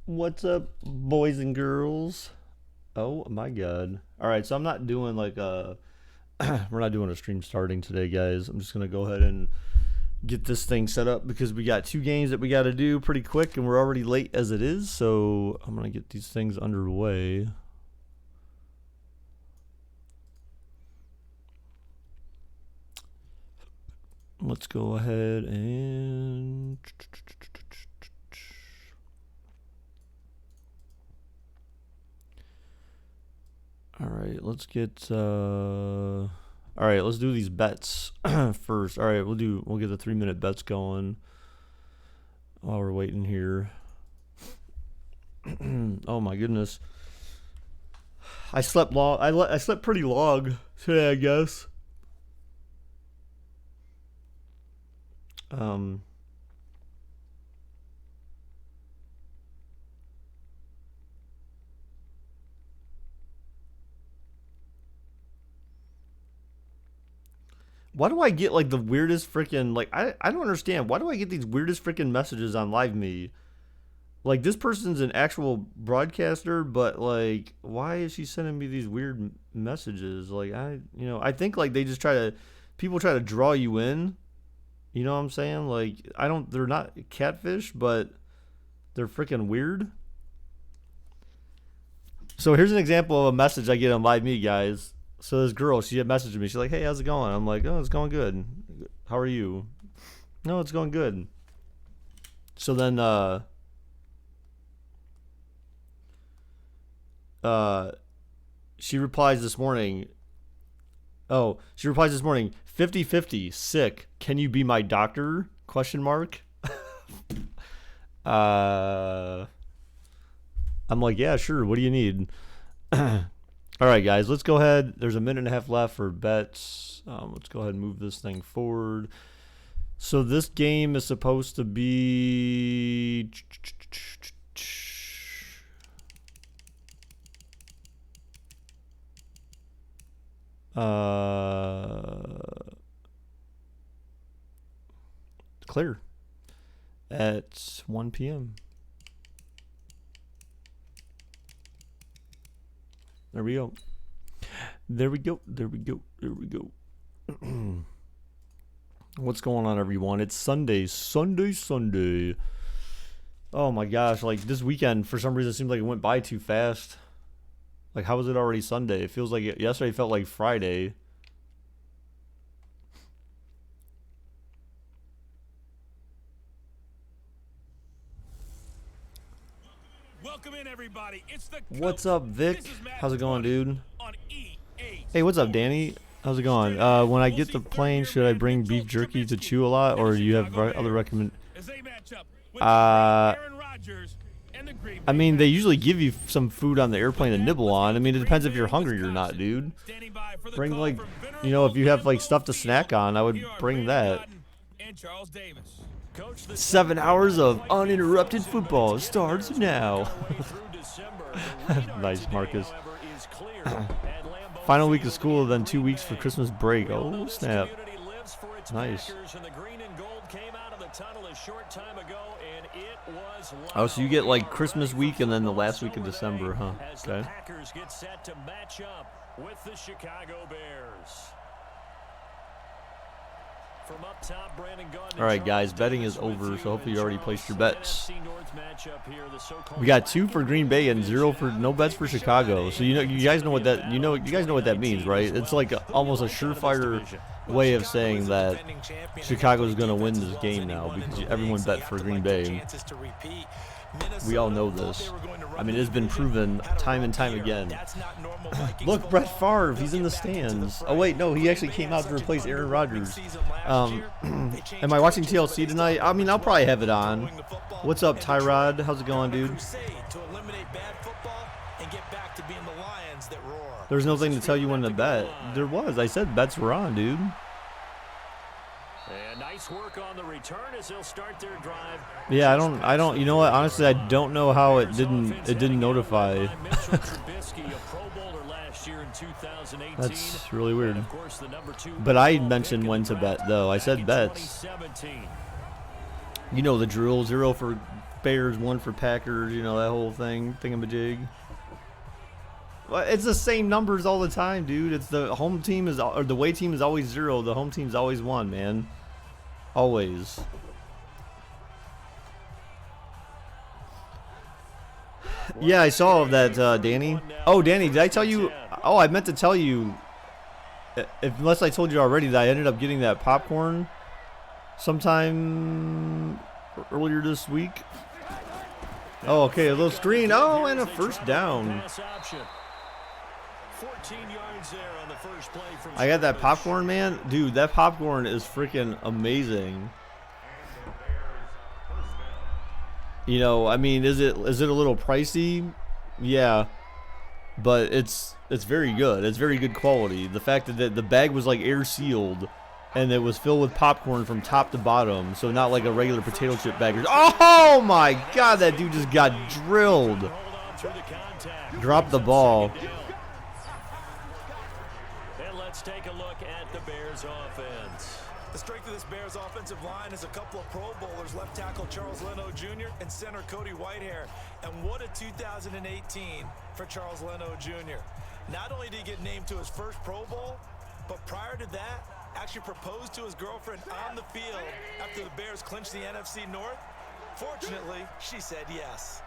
What's up, boys and girls? Oh my god. Alright, so I'm not doing like a. We're not doing a stream starting today, guys. I'm just gonna go ahead and get this thing set up because we got two games that we gotta do pretty quick and we're already late as it is, so I'm gonna get these things underway. Let's go ahead and. All right, let's get. All right, let's do these bets first. All right, we'll get the 3-minute bets going while we're waiting here. Oh my goodness, I slept long. I slept pretty long today, I guess. Why do I get like the weirdest freaking like I don't understand. Why do I get these weirdest freaking messages on Live Me? Like this person's an actual broadcaster, but like why is she sending me these weird messages? Like I think like they just people try to draw you in. You know what I'm saying? Like they're not catfish, but they're freaking weird. So here's an example of a message I get on Live Me, guys. So this girl, she had messaged me. She's like, "Hey, how's it going?" I'm like, "Oh, it's going good. How are you?" "No, it's going good." So then, she replies this morning. Oh, she replies this morning. 50-50, sick. Can you be my doctor? Question mark. I'm like, yeah, sure. What do you need? All right, guys, let's go ahead. There's a minute and a half left for bets. Let's go ahead and move this thing forward. So this game is supposed to be... clear at 1 p.m. There we go. There we go. There we go. There we go. What's going on, everyone? It's Sunday. Sunday. Oh my gosh, like this weekend for some reason it seems like it went by too fast. Like how is it already Sunday? It feels like yesterday felt like Friday. Welcome in, everybody. It's the What's up, Vic? How's it going, dude? Hey, what's up, Danny? How's it going? When I get the plane, should I bring beef jerky to chew a lot, or do you have other recommend? I mean, they usually give you some food on the airplane to nibble on. I mean, it depends if you're hungry or not, dude. Bring like, if you have like stuff to snack on, I would bring that. 7 hours of uninterrupted football starts now. Nice, Marcus. Final week of school, then 2 weeks for Christmas break. Oh, snap. Nice. Oh, so you get like Christmas week and then the last week of December, huh? Okay. Alright, guys, betting is over, so hopefully you already placed your bets. We got 2 for Green Bay and 0 for no bets for Chicago. So you guys know what that means, right? It's like almost a surefire way of saying that Chicago's going to win this game now because everyone bet for Green Bay. We all know this. I mean, it's been proven time and time again. Look, Brett Favre, he's in the stands. Oh, wait, no, he actually came out to replace Aaron Rodgers. Am I watching TLC tonight? I mean, I'll probably have it on. What's up, Tyrod? How's it going, dude? There's nothing to tell you when to bet. There was. I said bets were on, dude. And nice work on the return as he'll start their drive. Yeah, I don't, you know what? Honestly, I don't know how it didn't notify. That's really weird. But I mentioned when to bet, though. I said bets. You know the drill. 0 for Bears, 1 for Packers. You know, that whole thing, thingamajig. Well, it's the same numbers all the time, dude. It's the home team is, or the away team is always 0. The home team's always 1, man. Always. Yeah, I saw that, Danny. Oh, Danny, did I tell you? Oh, I meant to tell you. Unless I told you already that I ended up getting that popcorn sometime earlier this week. Oh, okay, a little screen. Oh, and a first down. 14 yards there on the first play from I got that popcorn, man. Dude, that popcorn is freaking amazing. You know, I mean, is it a little pricey? Yeah. But it's very good. It's very good quality. The fact that the bag was like air sealed and it was filled with popcorn from top to bottom, so not like a regular potato chip bag. Oh my god, that dude just got drilled. Dropped the ball. And let's take a look at the Bears offense. The strength of this Bears offensive line is a couple of Pro Bowlers, left tackle Charles Leno Jr. and center Cody Whitehair. And what a 2018 for Charles Leno Jr. Not only did he get named to his first Pro Bowl, but prior to that, actually proposed to his girlfriend on the field after the Bears clinched the NFC North. Fortunately, she said yes.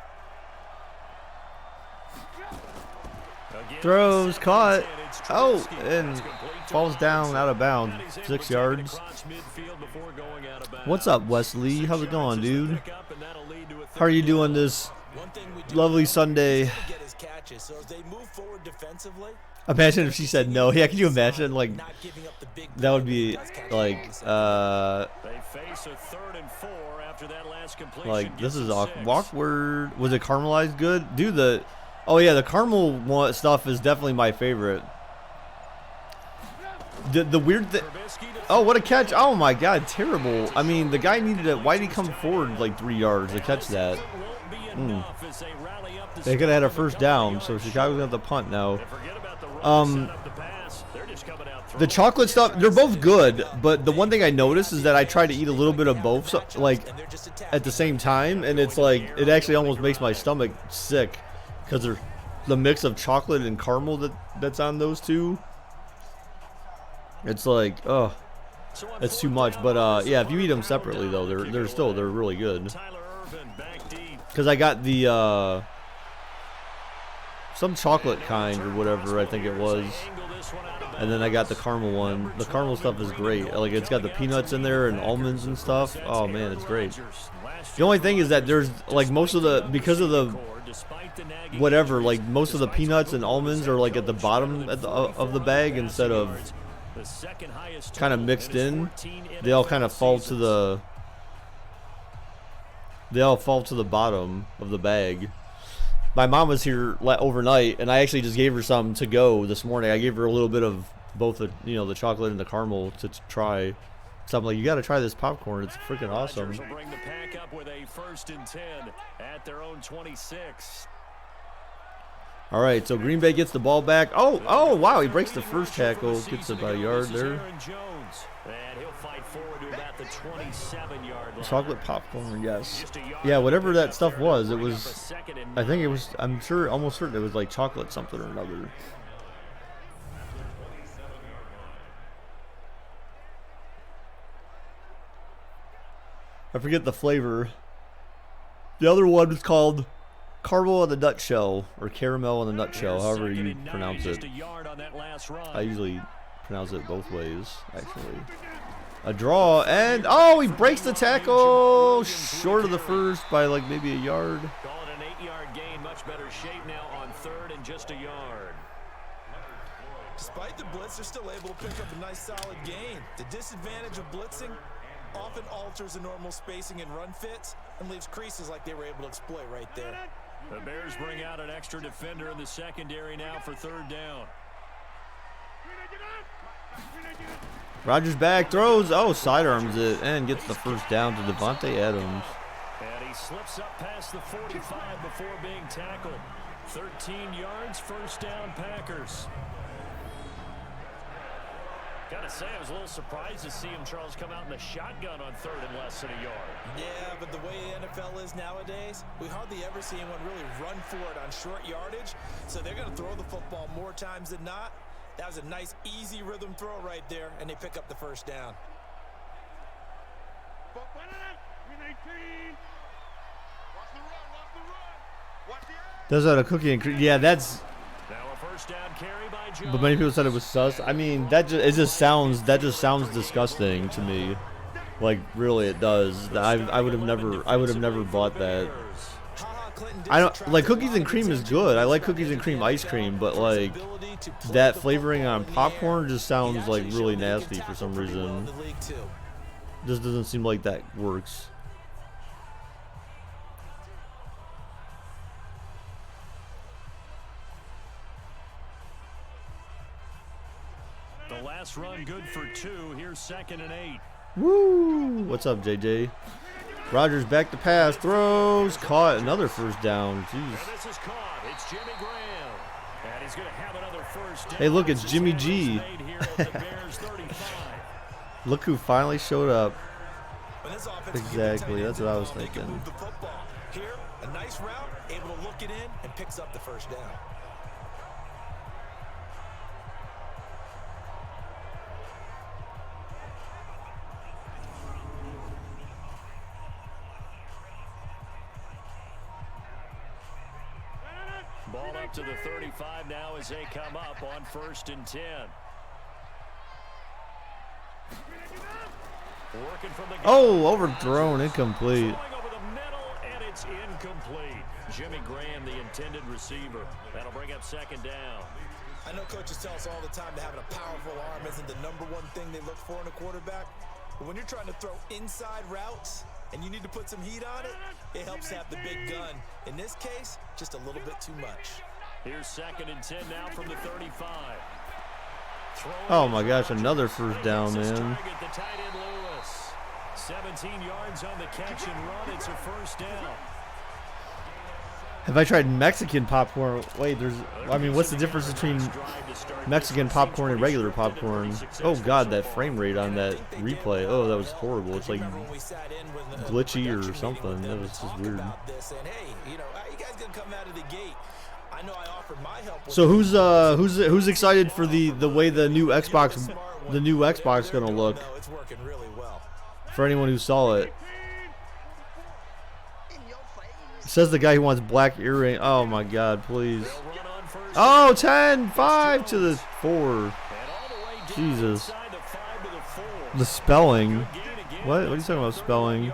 Throws caught. Oh, and falls down out of bounds. 6 yards. What's up, Wesley? How's it going, dude? How are you doing this lovely Sunday? Imagine if she said no. Yeah, can you imagine? Like, that would be like, like, this is awkward. Was it caramelized good? Dude, oh yeah, the caramel stuff is definitely my favorite. The weird thing. Oh, what a catch. Oh my god, terrible. I mean, the guy needed it. Why did he come forward like 3 yards to catch that? They could have had a first down, so Chicago's going to have to punt now. The chocolate stuff, they're both good, but the one thing I noticed is that I try to eat a little bit of both, so, like, at the same time, and it's like, it actually almost makes my stomach sick, because the mix of chocolate and caramel that's on those two, it's like, oh, it's too much. But yeah, if you eat them separately though, they're really good. Because I got the some chocolate kind or whatever I think it was, and then I got the caramel one. The caramel stuff is great. Like, it's got the peanuts in there and almonds and stuff. Oh man, it's great. The only thing is that there's like most of the, because of the whatever, like most of the peanuts and almonds are like at the bottom of the bag instead of kind of mixed in. They all kind of fall to the bottom of the bag. My mom was here overnight, and I actually just gave her some to go this morning. I gave her a little bit of both the, you know, the chocolate and the caramel to try. So I'm like, you got to try this popcorn. It's freaking awesome. Will bring the pack up with a 1st and 10 at their own 26. All right, so Green Bay gets the ball back. Oh, wow, he breaks the first tackle, gets about a yard there. And he'll fight forward to about the 27-yard line. Chocolate popcorn, yes. Yeah, whatever that stuff was, it was, I think it was, I'm sure, almost certain it was like chocolate something or another. I forget the flavor. The other one was called caramel in the nutshell, or caramel in the nutshell, however you pronounce it. I usually pronounce it both ways, actually. A draw, and oh, he breaks the tackle short of the first by like maybe a yard. Call it an 8-yard gain, much better shape now on 3rd and just a yard. Despite the blitz, they're still able to pick up a nice solid gain. The disadvantage of blitzing often alters the normal spacing and run fits and leaves creases like they were able to exploit right there. The Bears bring out an extra defender in the secondary now for 3rd down. Rodgers back, throws, oh, sidearms it, and gets the first down to Devontae Adams. And he slips up past the 45 before being tackled. 13 yards, 1st down, Packers. Gotta say, I was a little surprised to see him, Charles, come out in the shotgun on 3rd and less than a yard. Yeah, but the way the NFL is nowadays, we hardly ever see anyone really run for it on short yardage. So they're going to throw the football more times than not. That was a nice, easy rhythm throw right there, and they pick up the first down. Does that a cookie and cream? Yeah, that's. Now a first down carry by Jones. But many people said it was sus. I mean, that just sounds disgusting to me. Like, really, it does. I would have never bought that. I don't like cookies and cream is good. I like cookies and cream ice cream, but like that flavoring on popcorn just sounds like really nasty for some reason. Just doesn't seem like that works. The last run good for 2. Here's 2nd and 8. Woo! What's up, JJ? Rodgers back to pass, throws, caught, another first down. Jeez. And this is caught. It's Jimmy Graham. And he's going to have another first down. Hey, look, it's Jimmy G. Look who finally showed up. Exactly, that's what I was thinking. Here, a nice route, able to look it in and picks up the first down. Ball up to the 35 now as they come up on 1st and 10. Working from the overthrown, incomplete. over the middle, and it's incomplete. Jimmy Graham, the intended receiver. That'll bring up 2nd down. I know coaches tell us all the time that having a powerful arm isn't the #1 thing they look for in a quarterback. But when you're trying to throw inside routes and you need to put some heat on it, it helps to have the big gun. In this case, just a little bit too much. Here's 2nd and 10 now from the 35. Oh my gosh, another first down, man. The tight end Lewis. 17 yards on the catch and run. It's a first down. Have I tried Mexican popcorn? Wait, I mean, what's the difference between Mexican popcorn and regular popcorn? Oh god, that frame rate on that replay. Oh, that was horrible. It's like glitchy or something. That was just weird. So who's excited for the way the new Xbox gonna look? For anyone who saw it. Says the guy who wants black earring. Oh my god, please. Oh, 10-5 to the 4. Jesus. The spelling. What are you talking about spelling?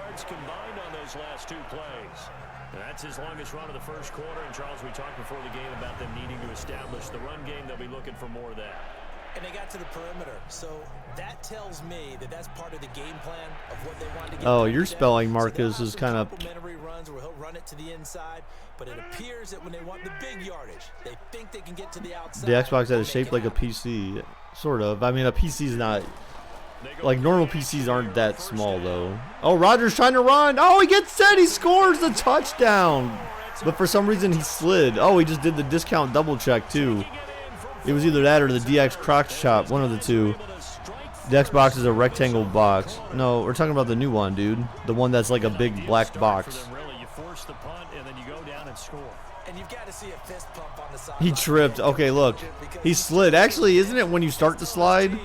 That's his longest run of the first quarter. And Charles, we talked before the game about them needing to establish the run game. They'll be looking for more of that. And they got to the perimeter, so that tells me that that's part of the game plan of what they want to get. Oh, your spelling, Marcus, is kind of complimentary runs where he'll run it to the inside, but it appears that when they want the big yardage, they think they can get to the outside. The Xbox has shaped like a PC, sort of. I mean, a PC is not like normal PCs aren't that small though. Oh, Rodgers trying to run. Oh, he gets set. He scores the touchdown, but for some reason he slid. Oh, he just did the discount double check too. It was either that or the DX Croc Chop, one of the two. The Xbox is a rectangle box. No, we're talking about the new one, dude. The one that's like a big black box. He tripped. Okay, look. He slid. Actually, isn't it when you start to slide?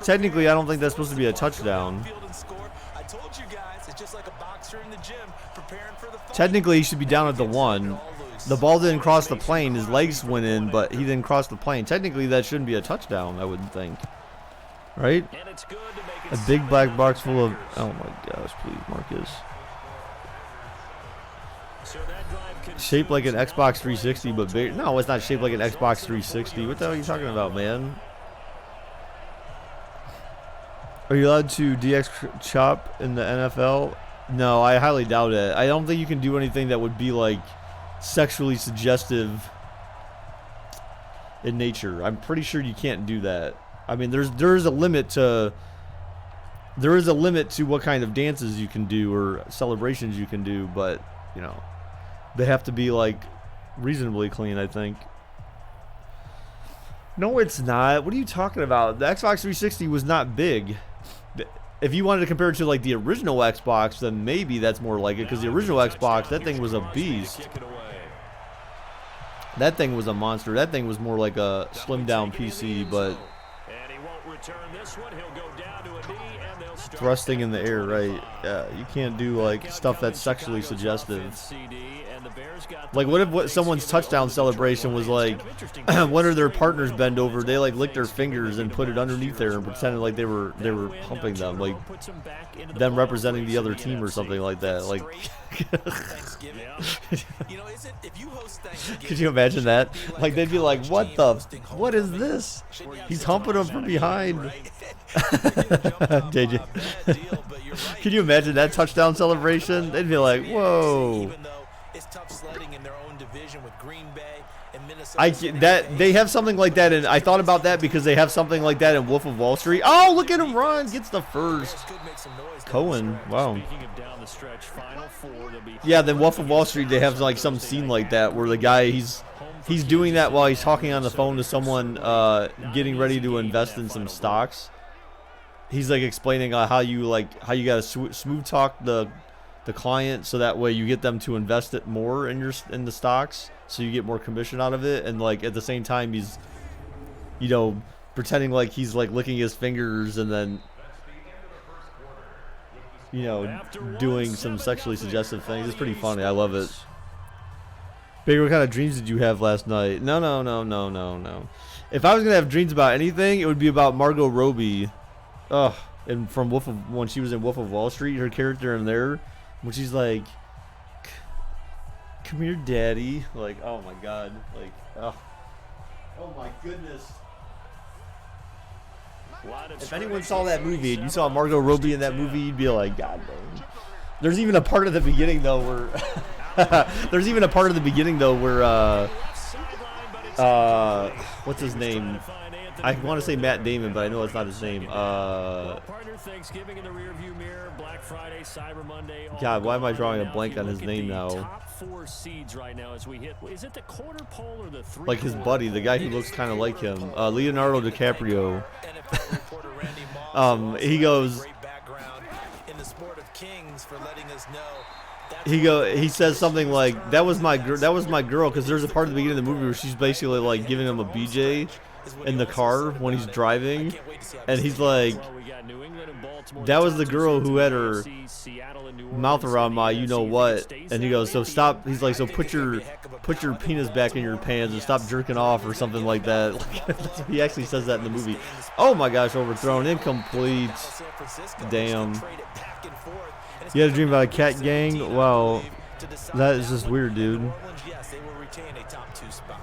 Technically, I don't think that's supposed to be a touchdown. Technically, he should be down at the 1. The ball didn't cross the plane. His legs went in, but he didn't cross the plane. Technically, that shouldn't be a touchdown, I wouldn't think. Right? A big black box full of... Oh, my gosh. Please, Marcus. Shaped like an Xbox 360, but big. No, it's not shaped like an Xbox 360. What the hell are you talking about, man? Are you allowed to DX chop in the NFL? No, I highly doubt it. I don't think you can do anything that would be, like, sexually suggestive in nature. I'm pretty sure you can't do that. I mean, there is a limit to what kind of dances you can do or celebrations you can do, but you know, they have to be like reasonably clean, I think. No, it's not. What are you talking about? The Xbox 360 was not big. If you wanted to compare it to like the original Xbox, then maybe that's more like it, because the original Xbox, that thing was a beast. That thing was a monster. That thing was more like a slimmed down PC, but thrusting in the air, right? Yeah, you can't do like stuff that's sexually suggestive. Like, what someone's touchdown celebration was like, one of their partners bend over, they like licked their fingers and put it underneath there and pretended like they were humping them, like them representing the other team or something like that. Like, could you imagine that? Like, they'd be like, what is this? He's humping him from behind. JJ, can you imagine that touchdown celebration? They'd be like, whoa. It's tough sledding in their own division with Green Bay and Minnesota. They have something like that, and I thought about that because they have something like that in Wolf of Wall Street. Oh, look at him run! Gets the first. Cohen, wow. Yeah, then Wolf of Wall Street, they have like some scene like that where the guy he's doing that while he's talking on the phone to someone getting ready to invest in some stocks. He's like explaining how you gotta smooth talk the client so that way you get them to invest it more in the stocks, so you get more commission out of it, and like at the same time he's pretending like he's like licking his fingers and then doing some sexually suggestive things. It's pretty funny. I love it. Baker, what kind of dreams did you have last night? No. If I was gonna have dreams about anything, it would be about Margot Robbie. And from when she was in Wolf of Wall Street, her character in there, when she's like, "Come here, daddy," like, oh my god, like, oh my goodness. If anyone saw that movie and you saw Margot Robbie in that movie, you'd be like, God dang. There's even a part of the beginning though where what's his name? I want to say Matt Damon, but I know it's not his name. Thanksgiving in the rearview mirror, Black Friday, Cyber Monday. God, why am I drawing a blank on his name now? Top 4 seeds right now as we hit. Is it the quarter pole or the 3? Like his buddy, the guy who looks kind of like him, Leonardo DiCaprio. He goes. He says something like, "That was my girl," because there's a part at the beginning of the movie where she's basically like giving him a BJ in the car when he's driving, and he's like, "That was the girl who had her mouth around my you-know-what," and he goes, "So stop," he's like, "So put your penis back in your pants and stop jerking off," or something like that. He actually says that in the movie. Oh my gosh, overthrown, incomplete. Damn. You had a dream about a cat gang? Wow, that is just weird, dude. Yes, they will retain a top 2 spot.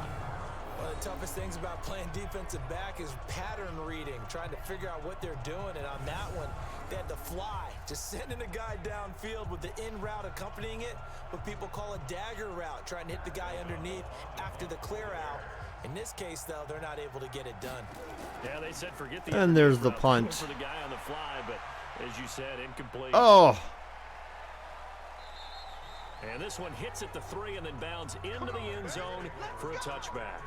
One of the toughest things about playing defensive back is pattern reading, trying to figure out what they're doing. And on that one, they had to fly, just sending a guy downfield with the in route accompanying it, what people call a dagger route, trying to hit the guy underneath after the clear out. In this case, though, they're not able to get it done. Yeah, they said forget the. And there's the punt. For the guy on the fly, but as you said, incomplete. Oh. And this one hits at the 3 and then bounds into the end zone for a touchback.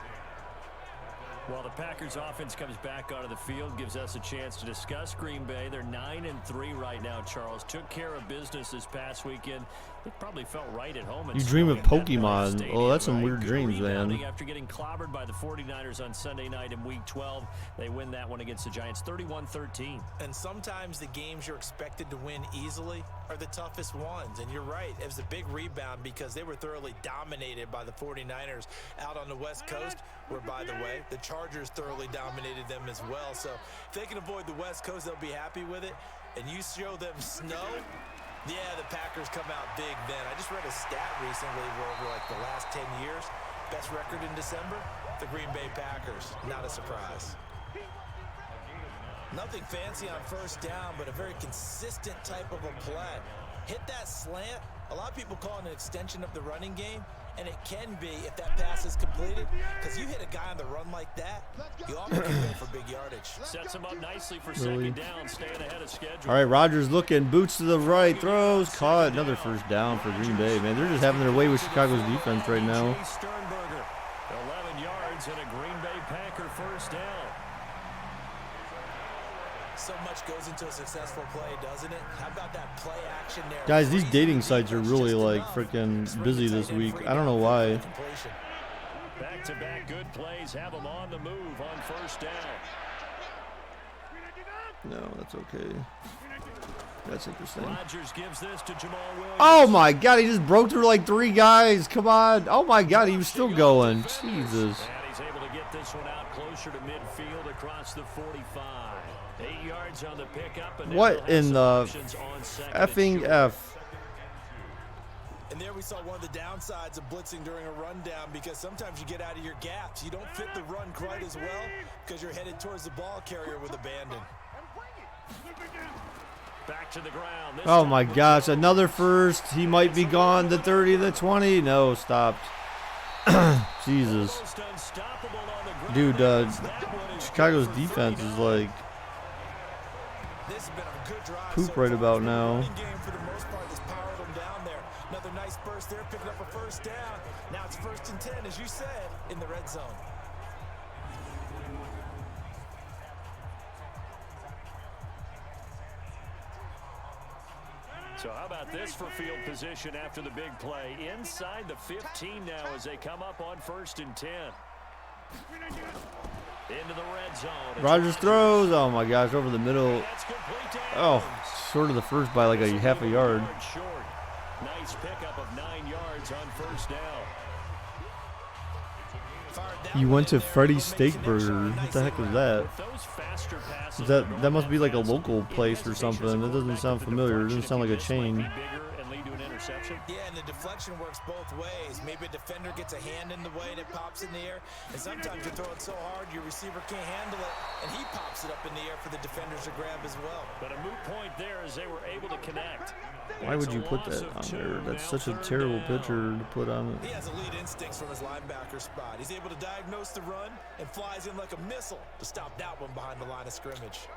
While the Packers offense comes back onto the field, gives us a chance to discuss Green Bay. They're 9-3 right now, Charles. Took care of business this past weekend. It probably felt right at home. You dream of Pokemon. Oh, that's some weird dreams, man. After getting clobbered by the 49ers on Sunday night in Week 12, they win that one against the Giants 31-13. And sometimes the games you're expected to win easily are the toughest ones. And you're right, it was a big rebound because they were thoroughly dominated by the 49ers out on the West Coast, where, by the way, the Chargers thoroughly dominated them as well. So if they can avoid the West Coast, they'll be happy with it. And you show them snow, yeah, the Packers come out big then. I just read a stat recently where over like the last 10 years, best record in December, the Green Bay Packers. Not a surprise. Nothing fancy on first down, but a very consistent type of a play. Hit that slant. A lot of people call it an extension of the running game, and it can be if that pass is completed, because you hit a guy on the run like that, you often can go for big yardage. Sets him up nicely for second down, staying ahead of schedule. All right, Rodgers looking, boots to the right, throws, caught. Another first down for Green Bay, man. They're just having their way with Chicago's defense right now. 11 yards and a Green Bay Packer first down. successful play, doesn't it? How about that play action there? Guys, these dating sites are really like freaking busy this week. I don't know why. Back-to-back good plays have them on the move on first down. No, that's okay. That's interesting. Rodgers gives this to Jamal Williams. Oh my God, he just broke through like 3 guys. Come on. Oh my God, he was still going. Jesus. And he's able to get this one out closer to midfield across the 45. 8 yards on the pickup. And What in the effing F? And there we saw one of the downsides of blitzing during a rundown, because sometimes you get out of your gaps. You don't fit the run quite as well because you're headed towards the ball carrier with abandon. Back to the ground. Oh my gosh, another first. He might be gone. The 30, the 20. No, stopped. Jesus. Dude, Chicago's defense is like poop right about now. Another nice burst there, picking up a first down. Now it's 1st and 10, as you said, in the red zone. So how about this for field position after the big play? Inside the 15 now as they come up on 1st and 10. Into the red zone. Rodgers throws. Oh my gosh, over the middle. Oh, short of the first by like a half a yard. Nice pickup of 9 yards on first down. You went to Freddy's Steakburger. What the heck is that? That must be like a local place or something. It doesn't sound familiar. It doesn't sound like a chain. Yeah, and the deflection works both ways. Maybe a defender gets a hand in the way and it pops in the air. And sometimes you throw it so hard your receiver can't handle it, and he pops it up in the air for the defenders to grab as well. But a moot point there as they were able to connect. Why would you put that on there? That's such a terrible picture to put on it. He has elite instincts from his linebacker spot. He's able to diagnose the run and flies in like a missile to stop that one behind the line of scrimmage.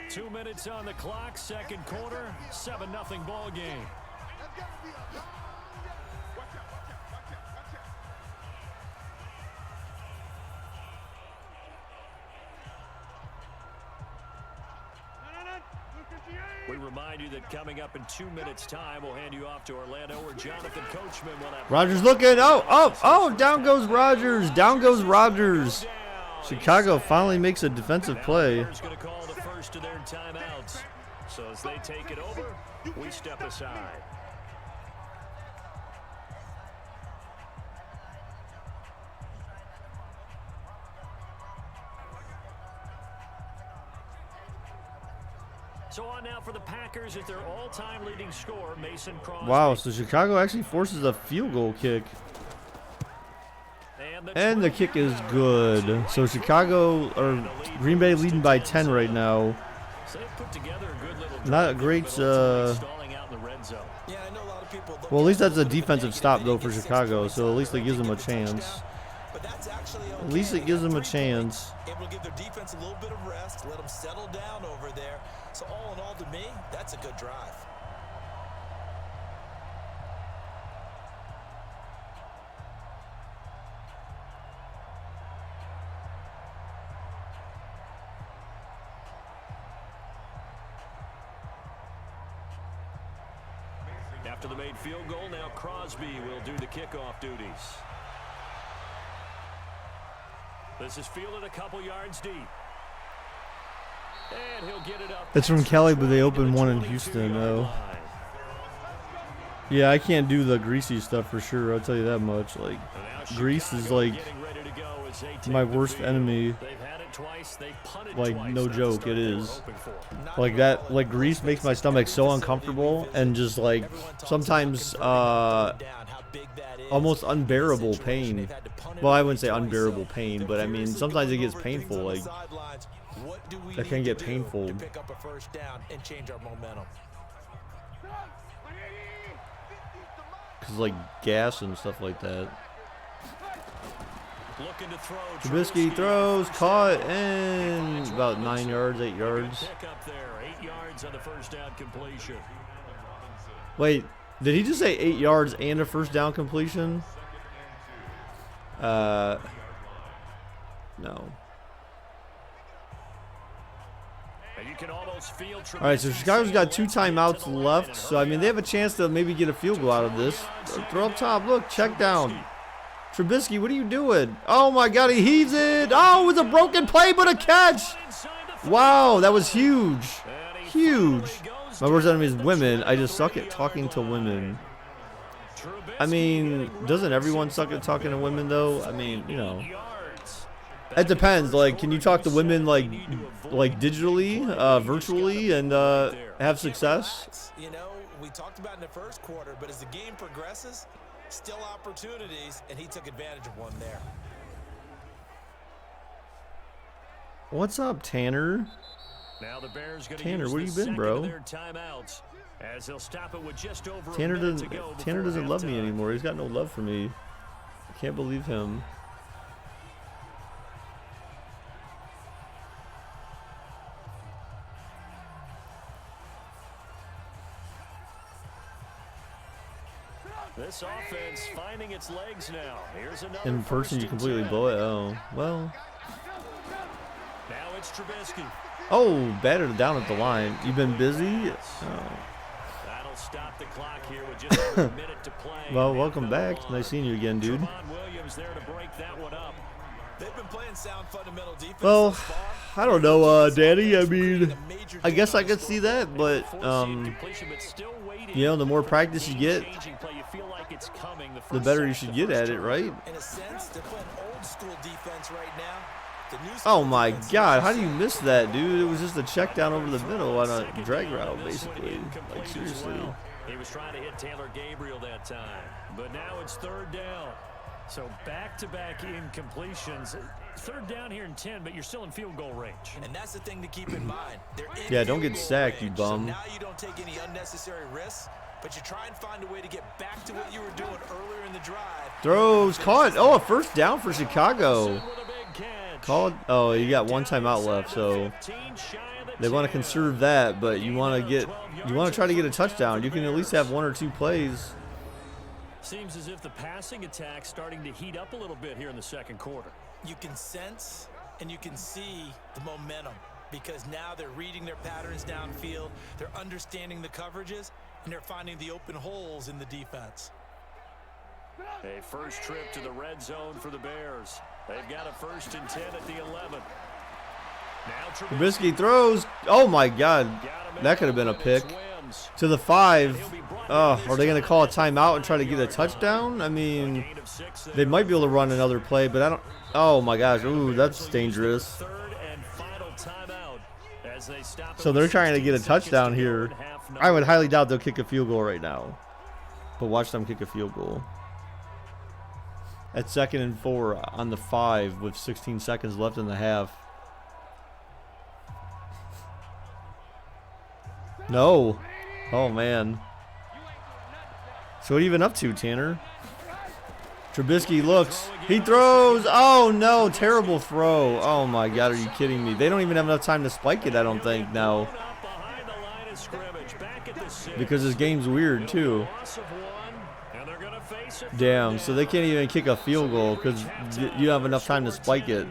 Two minutes on the clock, second quarter, 7-0 ball game. We remind you that coming up in 2 minutes' time, we'll hand you off to Orlando, where Jonathan Coachman will have. Rodgers looking. Oh, down goes Rodgers. Down goes Rodgers. Chicago finally makes a defensive play. Going to call the first of their timeouts. So as they take it over, we step aside. So on now for the Packers is their all-time leading scorer, Mason Crosby. Wow, so Chicago actually forces a field goal kick. And the kick is good. So Chicago, or Green Bay leading by 10 right now. Not a great, well, at least that's a defensive stop, though, for Chicago. So at least it gives them a chance. At least it gives them a chance. Able to give their defense a little bit of rest, let them settle down over there. So all in all, to me, that's a good drive. After the made field goal, now Crosby will do the kickoff duties. This is fielded a couple yards deep. And he'll get it up. It's from Cali, but they opened one in Houston, though. Yeah, I can't do the greasy stuff for sure, I'll tell you that much. Like, grease is like my worst enemy. Like, no joke, it is. Like that, like grease makes my stomach so uncomfortable and just like sometimes almost unbearable pain. Well, I wouldn't say unbearable pain, but I mean sometimes it gets painful. Like that can get painful. Cause like gas and stuff like that. Trubisky throws, caught, and about 9 yards, 8 yards. Pick up there, 8 yards on the first down completion. Wait, Did he just say 8 yards and a first down completion? No. All right, so Chicago's got 2 timeouts left. So, I mean, they have a chance to maybe get a field goal out of this. Throw up top. Look, check down. Trubisky, what are you doing? Oh, my God, he heaves it. Oh, it was a broken play, but a catch. Wow, that was huge. Huge. My worst enemy is women. I just suck at talking to women. I mean, doesn't everyone suck at talking to women, though? I mean, you know. It depends. Like, can you talk to women like digitally, virtually, and have success? You know, we talked about in the first quarter, but as the game progresses, still opportunities, and he took advantage of one there. What's up, Tanner? Now the Bears gonna Tanner, use where you been, bro? As they'll stop it with just over Tanner doesn't love me anymore. He's got no love for me. I can't believe him. This offense finding its legs now. Here's another In person, you completely blow it. Oh, well. Now it's Trubisky. Oh, battered down at the line. You've been busy? Oh. That'll stop the clock here with just over a minute to play. Well, welcome back. Nice seeing you again, dude. Williams there to break that one up. They've been playing sound fundamental defense. Well, I don't know, Danny. I mean, I guess I could see that, but you know, the more practice you get, the better you should get at it, right? In a sense, they're playing old school defense right now. Oh my God, how do you miss that, dude? It was just a check down over the middle on a drag route, basically. Like, seriously. He was trying to hit Taylor Gabriel that time, but now it's 3rd down. So back-to-back incompletions. 3rd down here in 10, but you're still in field goal range. And that's the thing to keep in mind. Yeah, don't get sacked, you bum. So now you don't take any unnecessary risks, but you try and find a way to get back to what you were doing earlier in the drive. Throws caught. Oh, a first down for Chicago. Called. Oh, you got 1 timeout left, so they want to conserve that, but you want to try to get a touchdown. You can at least have 1 or 2 plays. Seems as if the passing attack's starting to heat up a little bit here in the 2nd quarter. You can sense and you can see the momentum because now they're reading their patterns downfield, they're understanding the coverages, and they're finding the open holes in the defense. A first trip to the red zone for the Bears. They've got a 1st and 10 at the 11. Now Trubisky throws. Oh my God, that could have been a pick. To the 5. Oh, are they going to call a timeout and try to get a touchdown? I mean, they might be able to run another play, but I don't. Oh my gosh, ooh, that's dangerous. So they're trying to get a touchdown here. I would highly doubt they'll kick a field goal right now, but watch them kick a field goal. At 2nd and 4 on the 5 with 16 seconds left in the half. No. Oh, man. So what are you even up to, Tanner? Trubisky looks. He throws. Oh, no. Terrible throw. Oh, my God. Are you kidding me? They don't even have enough time to spike it, I don't think, now. Because this game's weird, too. Damn, so they can't even kick a field goal because you have enough time to spike it.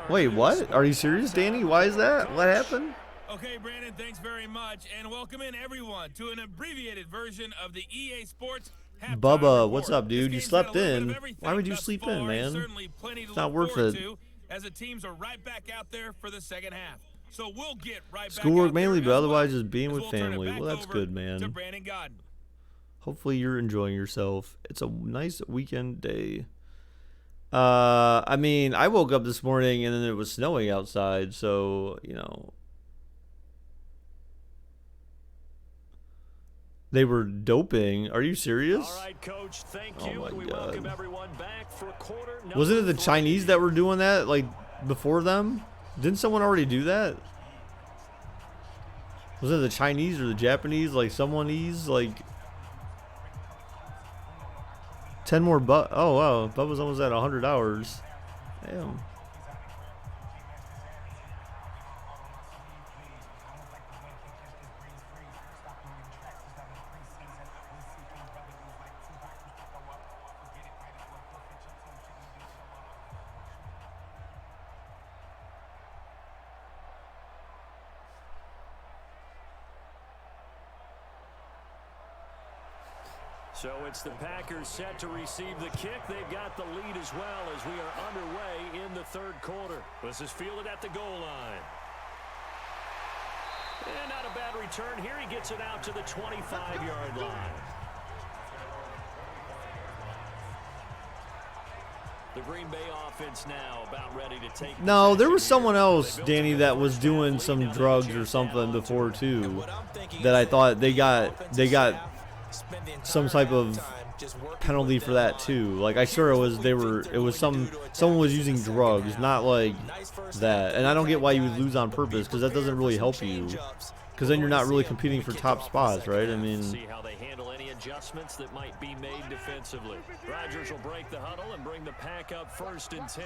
Wait, what? Are you serious, Danny? Why is that? What happened? Okay, Brandon, thanks very much, and welcome in everyone to an abbreviated version of the EA Sports Halftime Bubba, Report. what's up, dude? You slept in. Why would you sleep in, man? It's not worth it. As the teams are right back out there for the second half. So we'll get right back Schoolwork out there mainly, but as otherwise well, just being as with we'll turn it family. back Well, that's over good, to man. Brandon Godden. Hopefully you're enjoying yourself. It's a nice weekend day. I mean, I woke up this morning and then it was snowing outside, so, you know. They were doping. Are you serious? All right, Coach, thank Oh you. my We God. welcome everyone back for quarter number Wasn't it the 3. Chinese that were doing that, like, before them? Didn't someone already do that? Was it the Chinese or the Japanese? Like, someoneese? Like, 10 more oh, wow. Bubba's almost at 100 hours. Damn. So it's the Packers set to receive the kick. They've got the lead as well as we are underway in the third quarter. This is fielded at the goal line. And not a bad return here. He gets it out to the 25-yard line. The Green Bay offense now about ready to take. No, there was someone else, Danny, that was doing some drugs or something before too. That I thought they got some type of penalty for that too. Like I sure it was someone was using drugs, not like that. And I don't get why you would lose on purpose, because that doesn't really help you. Because then you're not really competing for top spots, right? I mean, see how they handle any adjustments that might be made defensively. Rodgers will break the huddle and bring the Pack up 1st and 10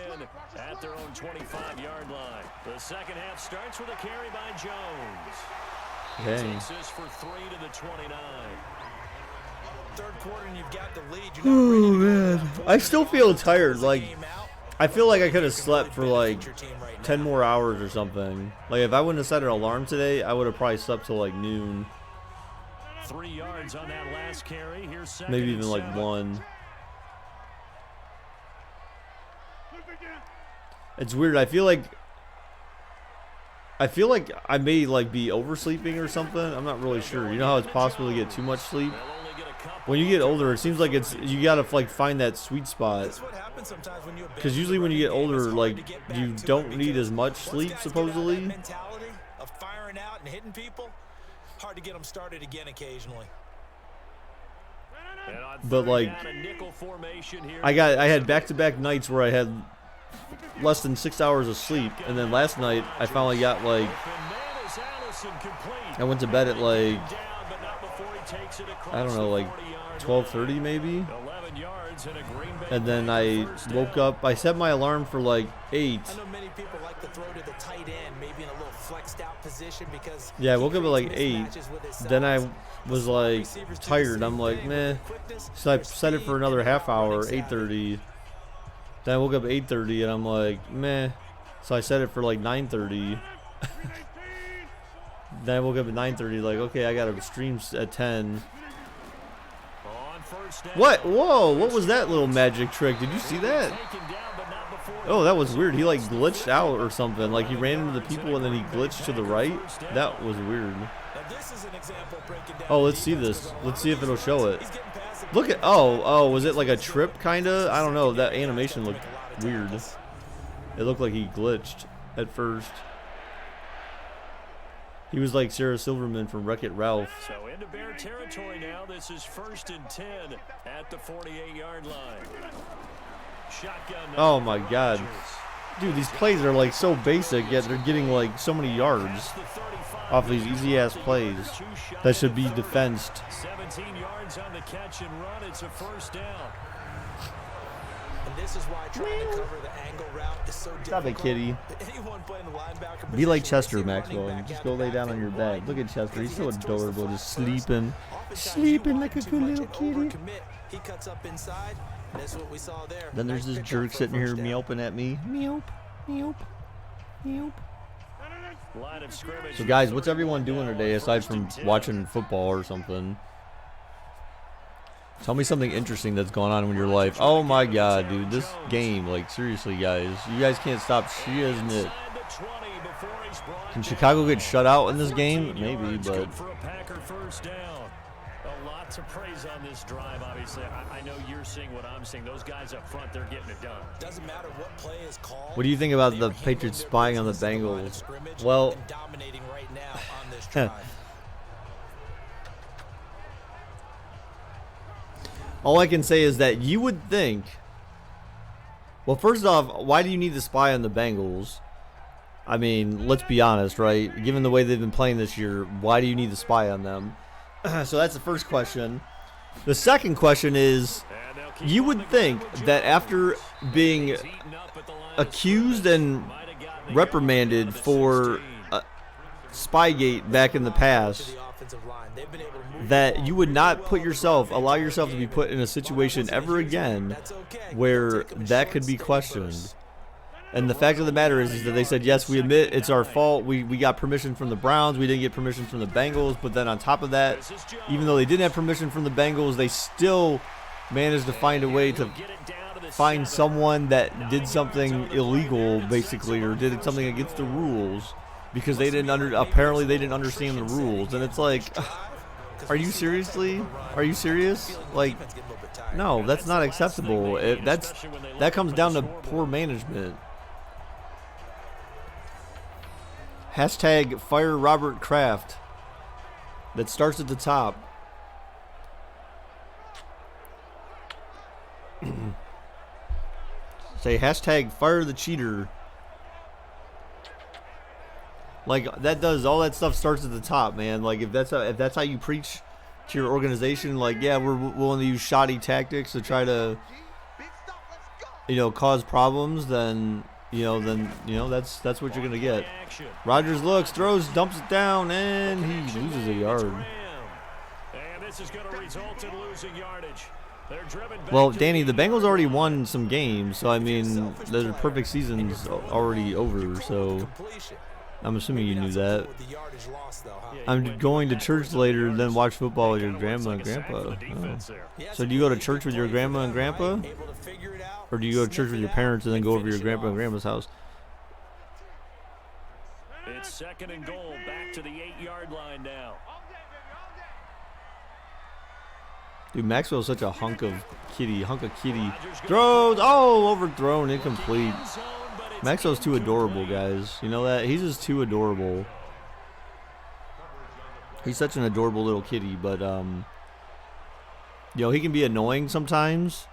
at their own 25-yard line. The second half starts with a carry by Jones. okay. Takes this for 3 to the 29. Third quarter and you've got the lead. Oh man, I still feel tired. Like I feel like I could have slept for like 10 more hours or something. Like if I wouldn't have set an alarm today, I would have probably slept till like noon. 3 yards on that last carry. Here's second Maybe even and like 7. 1. It's weird. I feel like I may like be oversleeping or something. I'm not really sure. You know how it's possible to get too much sleep? They'll only get a couple. When you get older, it seems like you gotta like find that sweet spot. That's what happens sometimes when you abandon Because usually the when you get running game, older, it's hard like to get back you to it don't need because as much once sleep guys get out of that supposedly. mentality of firing out and hitting people, hard to get them started again occasionally. And on But third like down, a nickel formation here. I had back-to-back nights where I had less than 6 hours of sleep, and then last night I finally got like I went to bed at like I don't know, like 12:30 maybe, and then I woke up. I set my alarm for like 8. I know many people like to throw to the tight end, maybe in a little flexed out position because Yeah, I woke up at like 8. mismatches with his Then I size. was like tired. I'm like, meh. So I set it for another half hour, 8:30. Then I woke up at 8:30 and I'm like, meh. So I set it for like 9:30. Then I woke up at 9:30, like, okay, I gotta stream at 10. What? Whoa, what was that little magic trick? Did you see that? Oh, that was weird. He like glitched out or something. Like he ran into the people and then he glitched to the right. That was weird. Now this is an example of breaking down Oh, let's see this. Let's see if it'll show it. Look at, oh, was it like a trip kinda? I don't know. That animation looked weird. It looked like he glitched at first. He was like Sarah Silverman from Wreck-It Ralph. So into Bear territory now. This is 1st and 10 at the 48-yard line. Shotgun. Oh my God. Dude, these plays are like so basic, yet they're getting like so many yards off these easy ass plays that should be defensed. 17 yards on the catch and run. It's a 1st down. And this is why trying to cover the angle route is so difficult. Stop it, kitty. Anyone playing the linebacker Be like position, Chester, they see Maxwell, running and back just out go the lay down on your backfield bed. Look at Chester. He's so As he gets towards the adorable, just football first, sleeping. oftentimes Sleeping you like a want good too much little and kitty. overcommit. He cuts up inside, and that's what we saw there. Then there's Nice this pickup jerk for a sitting here first down. meowping at me. Meowp, meowp, meowp. Line of scrimmage. So guys, what's everyone doing today aside from watching football or something? Tell me something interesting that's going on in your life. Oh my God, dude, this game, like seriously, guys, you guys can't stop shizzing it. Can Chicago get shut out in this game? Maybe, but For a Packer first down. A lot to praise on this drive, obviously. I know you're seeing what I'm seeing. Those guys up front, they're getting it done. Doesn't matter what play is called. what do you think about They the are handling Patriots their spying on the business at the line of Bengals? scrimmage Well, and dominating right now on this drive. all I can say is that you would think. Well, first off, why do you need to spy on the Bengals? I mean, let's be honest, right? Given the way they've been playing this year, why do you need to spy on them? So that's the first question. The second question is, you would think that after being accused and reprimanded for Spygate back in the past, that you would not allow yourself to be put in a situation ever again where that could be questioned. And the fact of the matter is that they said, yes, we admit it's our fault. We got permission from the Browns. We didn't get permission from the Bengals. But then on top of that, even though they didn't have permission from the Bengals, they still managed to find a way to find someone that did something illegal, basically, or did something against the rules because they didn't apparently they didn't understand the rules. And it's like, are you seriously? Are you serious? Like, no, that's not acceptable. That comes down to poor management. Hashtag fire Robert Kraft. That starts at the top. Say hashtag fire the cheater. Like that does all that stuff starts at the top, man. Like if that's how you preach to your organization, like yeah, we're willing to use shoddy tactics to try to, cause problems, then that's what you're gonna get. Rodgers looks, throws, dumps it down, and he loses a yard. And this is going to result in losing yardage. Well, Danny, the Bengals already won some games, so I mean, their perfect season's already over. So I'm assuming you knew that. I'm going to church later and then watch football with your grandma and grandpa. Oh. So do you go to church with your grandma and grandpa? Or do you go to church with your parents and then go over to your grandpa and grandma's house? It's second and goal, back to the 8-yard line now. Dude, Maxwell's such a hunk of kitty. Throws, overthrown, incomplete. Maxwell's too adorable, guys. You know that? He's just too adorable. He's such an adorable little kitty, but he can be annoying sometimes,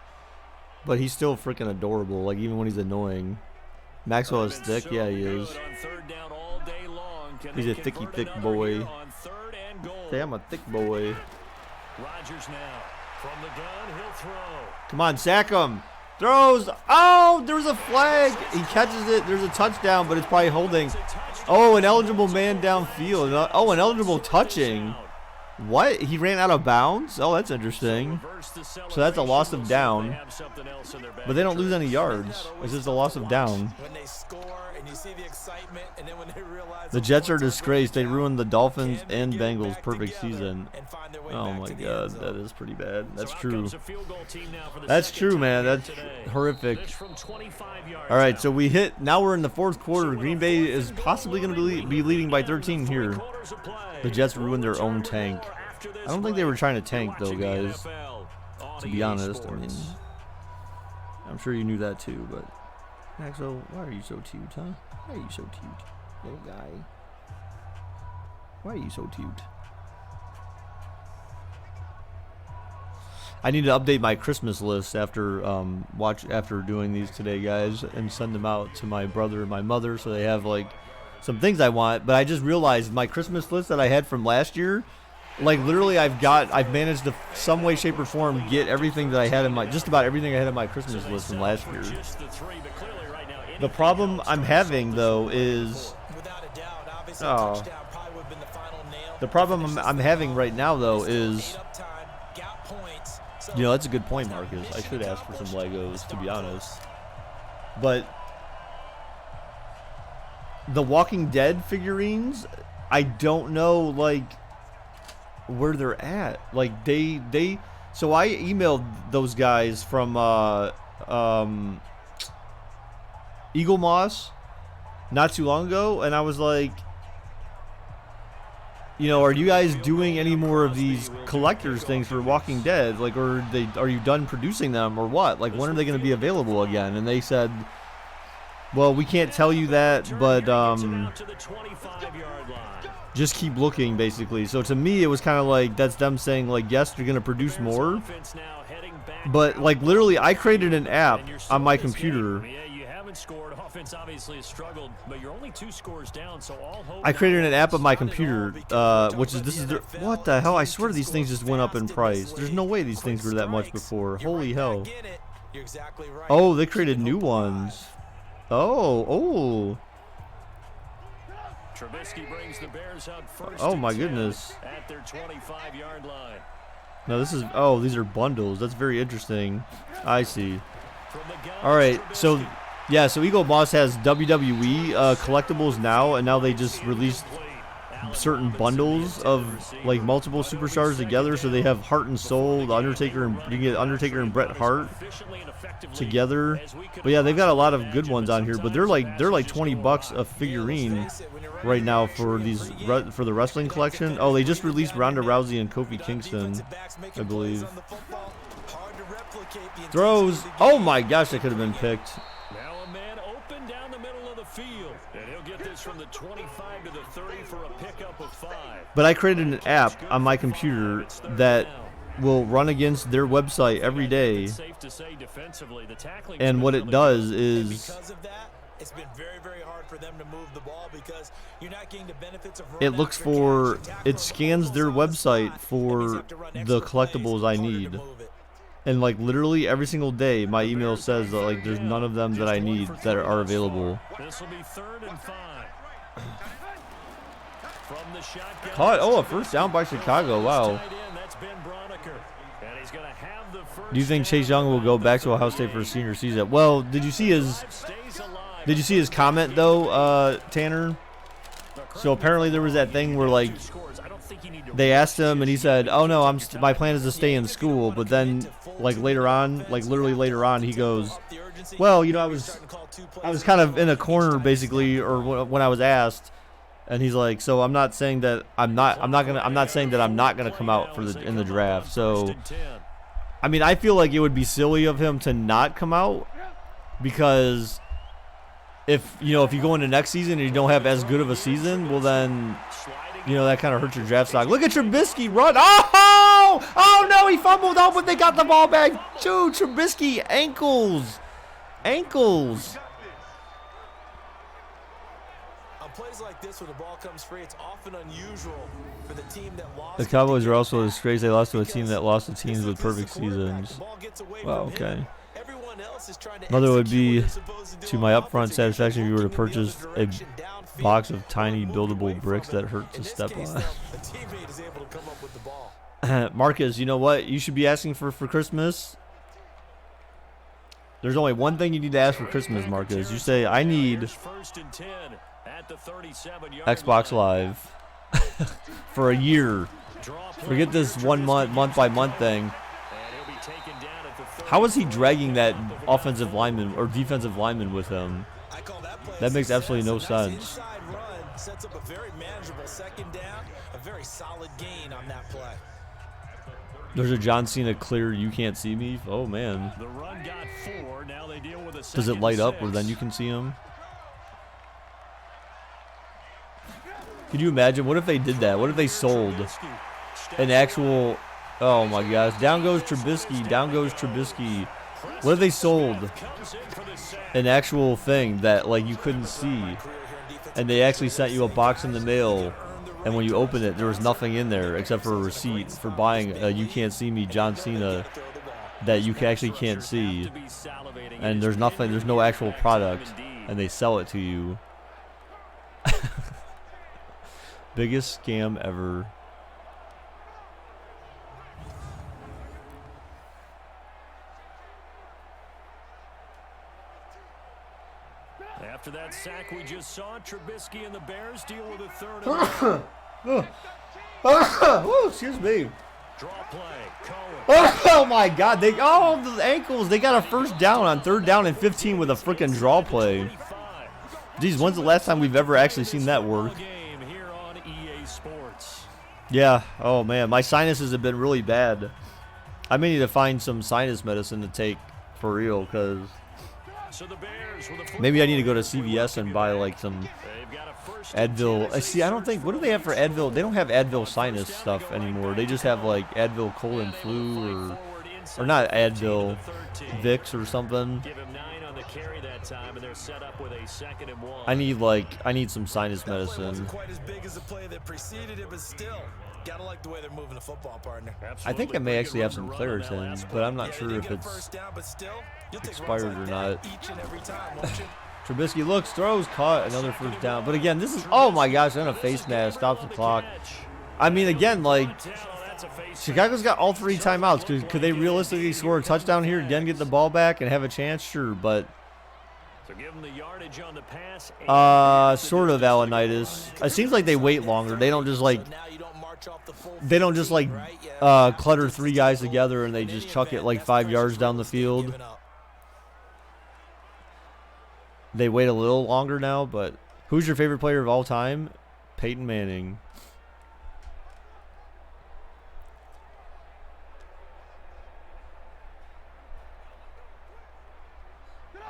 but he's still freaking adorable. Like even when he's annoying. Maxwell is thick, yeah, he is. He's a thick boy. Say, I'm a thick boy. Rodgers now from the gun, he'll throw. Come on, sack him. Throws. Oh, there's a flag. He catches it. There's a touchdown, but it's probably holding. Oh, an eligible man downfield. Oh, an eligible touching. What? He ran out of bounds? Oh, that's interesting. So that's a loss of down. But they don't lose any yards. It's just a loss of down. The Jets are disgraced. They ruined the Dolphins and Bengals' perfect season. Oh my God, that is pretty bad. That's true. That's true, man. That's horrific. All right, so now we're in the fourth quarter. Green Bay is possibly going to be leading by 13 here. The Jets ruined their own tank. I don't think they were trying to tank, though, guys. To be honest, I mean, I'm sure you knew that too, but Maxwell, why are you so cute, huh? Why are you so cute, little guy? Why are you so cute? I need to update my Christmas list after doing these today, guys, and send them out to my brother and my mother so they have like some things I want. But I just realized my Christmas list that I had from last year, like literally I've managed to some way, shape, or form get everything that I had in just about everything I had in my Christmas list from last year. The problem I'm having though is the problem I'm having right now though is, that's a good point, Marcus. I should ask for some Legos, to be honest. But the Walking Dead figurines, I don't know like where they're at. Like so I emailed those guys from Eagle Moss not too long ago, and I was like, are you guys doing any more of these collectors things for Walking Dead? Like, or are you done producing them or what? Like, when are they going to be available again? And they said, well, we can't tell you that, but just keep looking, basically. So to me, it was kind of like that's them saying, like, yes, you're going to produce more. But, like, literally, I created an app on my computer. Scored. Offense obviously has struggled, but you're only 2 scores down, so all hope. I created an app on my computer, which is what the hell? I swear these things just went up in price. There's no way these things were that much before. Holy hell! Oh, they created new ones. Oh. Trubisky brings the Bears up first. Oh my goodness! At their 25-yard line. No, these are bundles. That's very interesting. I see. All right, so Yeah, so Eagle Moss has WWE collectibles now, and now they just released certain bundles of like multiple superstars together. So they have Heart and Soul, the Undertaker, and you can get Undertaker and Bret Hart together. But yeah, they've got a lot of good ones on here. But they're like $20 a figurine right now for these for the wrestling collection. Oh, they just released Ronda Rousey and Kofi Kingston, I believe. Throws. Oh my gosh, that could have been picked. Now a man open down the middle of the field, and he'll get this from the 25 to the 30 for a pickup of 5. But I created an app on my computer that will run against their website every day. And what it does is it's been very, very hard for them to move the ball because you're not getting the benefits of it looks for, it scans their website for the collectibles I need. And like literally every single day, my email says that like there's none of them that I need that are available. This will be 3rd and 5. From the shotgun. Caught. Oh, a first down by Chicago. Wow. Do you think Chase Young will go back to Ohio State for his senior season? Well, did you see his comment though, Tanner? So apparently there was that thing where like they asked him and he said, "Oh no, my plan is to stay in school." But then like later on, like literally later on, he goes, "Well, you know, I was kind of in a corner basically, or when I was asked." And he's like, "So I'm not saying that I'm not saying that I'm not gonna come out in the draft." So I mean, I feel like it would be silly of him to not come out, because if you go into next season and you don't have as good of a season, well then, that kind of hurts your draft stock. Look at Trubisky run. Oh no, he fumbled. Oh, but they got the ball back. Dude, Trubisky, ankles. Plays like this, when the ball comes free, it's often unusual for the team that lost. The Cowboys are also a disgrace. They lost to a team that lost to teams with perfect seasons. Wow, okay. Another would be to my upfront satisfaction if you were to purchase a box of tiny buildable bricks that hurt to step on. Marcus, you know what you should be asking for Christmas? There's only one thing you need to ask for Christmas, Marcus. You say, "I need Xbox Live for a year." Forget this 1 month by month thing. How is he dragging that offensive lineman or defensive lineman with him? That makes absolutely no sense. Sets up a very manageable second down, a very solid gain on that play. There's a John Cena clear, you can't see me. Oh man. The run got 4. Now they deal with a Does it light up where then you can see him? Could you imagine? What if they did that? What if they sold an actual... Oh my gosh. Down goes Trubisky. Down goes Trubisky. What if they sold an actual thing that like you couldn't see, and they actually sent you a box in the mail, and when you open it, there was nothing in there except for a receipt for buying a You Can't See Me John Cena that you actually can't see, and there's no actual product, and they sell it to you. Biggest scam ever. After that sack we just saw, Trubisky and the Bears deal with a 3rd and Oh, excuse me. Draw play. Oh my God! The ankles. They got a first down on 3rd down and 15 with a freaking draw play. Geez, when's the last time we've ever actually seen that work? Yeah. Oh man, my sinuses have been really bad. I may need to find some sinus medicine to take for real, because maybe I need to go to CVS and buy like some Advil. See, I don't think. What do they have for Advil? They don't have Advil sinus stuff anymore. They just have like Advil cold and flu, or not Advil, Vicks or something. I need some sinus medicine. Gotta like the way they're moving the football, partner. I think I may actually have some Claritin, but I'm not sure if it's expired or not. Trubisky looks, throws, caught, another first down. But again, this is, oh my gosh, then a face mask, stops the clock. I mean, again, like, Chicago's got all 3 timeouts. Could they realistically score a touchdown here, again get the ball back and have a chance? Sure, but So give them the yardage on the pass. Sort of Alanitis. It seems like they wait longer. They don't just like clutter 3 guys together and they just chuck it like 5 yards down the field. They wait a little longer now, but who's your favorite player of all time? Peyton Manning.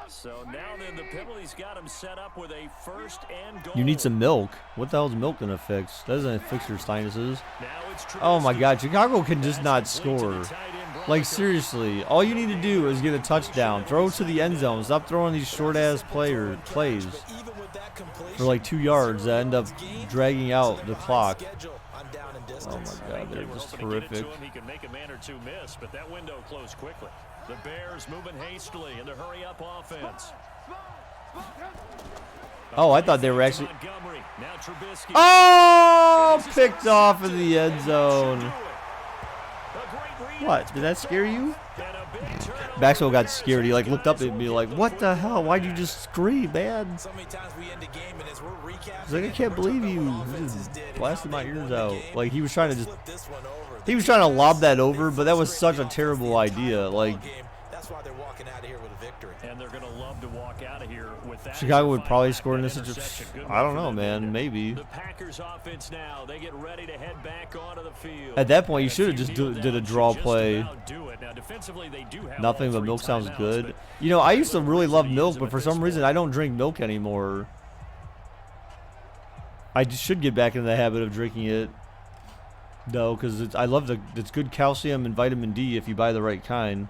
So now then the penalty's got him set up with a 1st and goal. You need some milk. What the hell is milk gonna fix? That doesn't fix your sinuses. Now it's Oh my God, Chicago can just not score. Like seriously, all you need to do is get a touchdown. Throw to the end zone. Stop throwing these short ass plays for like 2 yards that end up dragging out the clock. Oh my God, they're just horrific. He can make a man or two miss, but that window closed quickly. The Bears moving hastily in the hurry-up offense. Oh, I thought they were actually. Oh, picked off in the end zone. What? Did that scare you? Maxwell got scared. He like looked up at me like, "What the hell? Why'd you just scream, man?" He's like, "I can't believe you." He just blasted my ears out. Like he was trying to lob that over, but that was such a terrible idea. Like. And they're going to love to walk out of here with that. Chicago would probably score in this situation. I don't know, man. Maybe. The Packers offense now. They get ready to head back onto the field. At that point, you should have just did a draw play. Now, defensively, they do have nothing but milk sounds good. You know, I used to really love milk, but for some reason, I don't drink milk anymore. I should get back into the habit of drinking it, though, because it's good calcium and vitamin D if you buy the right kind.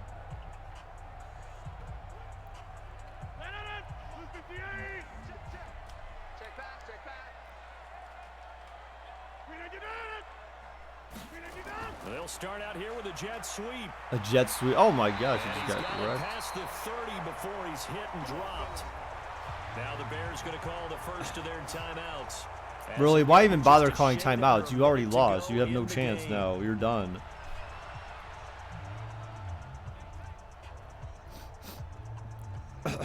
They'll start out here with a jet sweep. A jet sweep. Oh my gosh, he just got wrecked. Past the 30 before he's hit and dropped. Now the Bears going to call the first of their timeouts. Really, why even bother calling timeouts? You already lost. You have no chance now. You're done. Line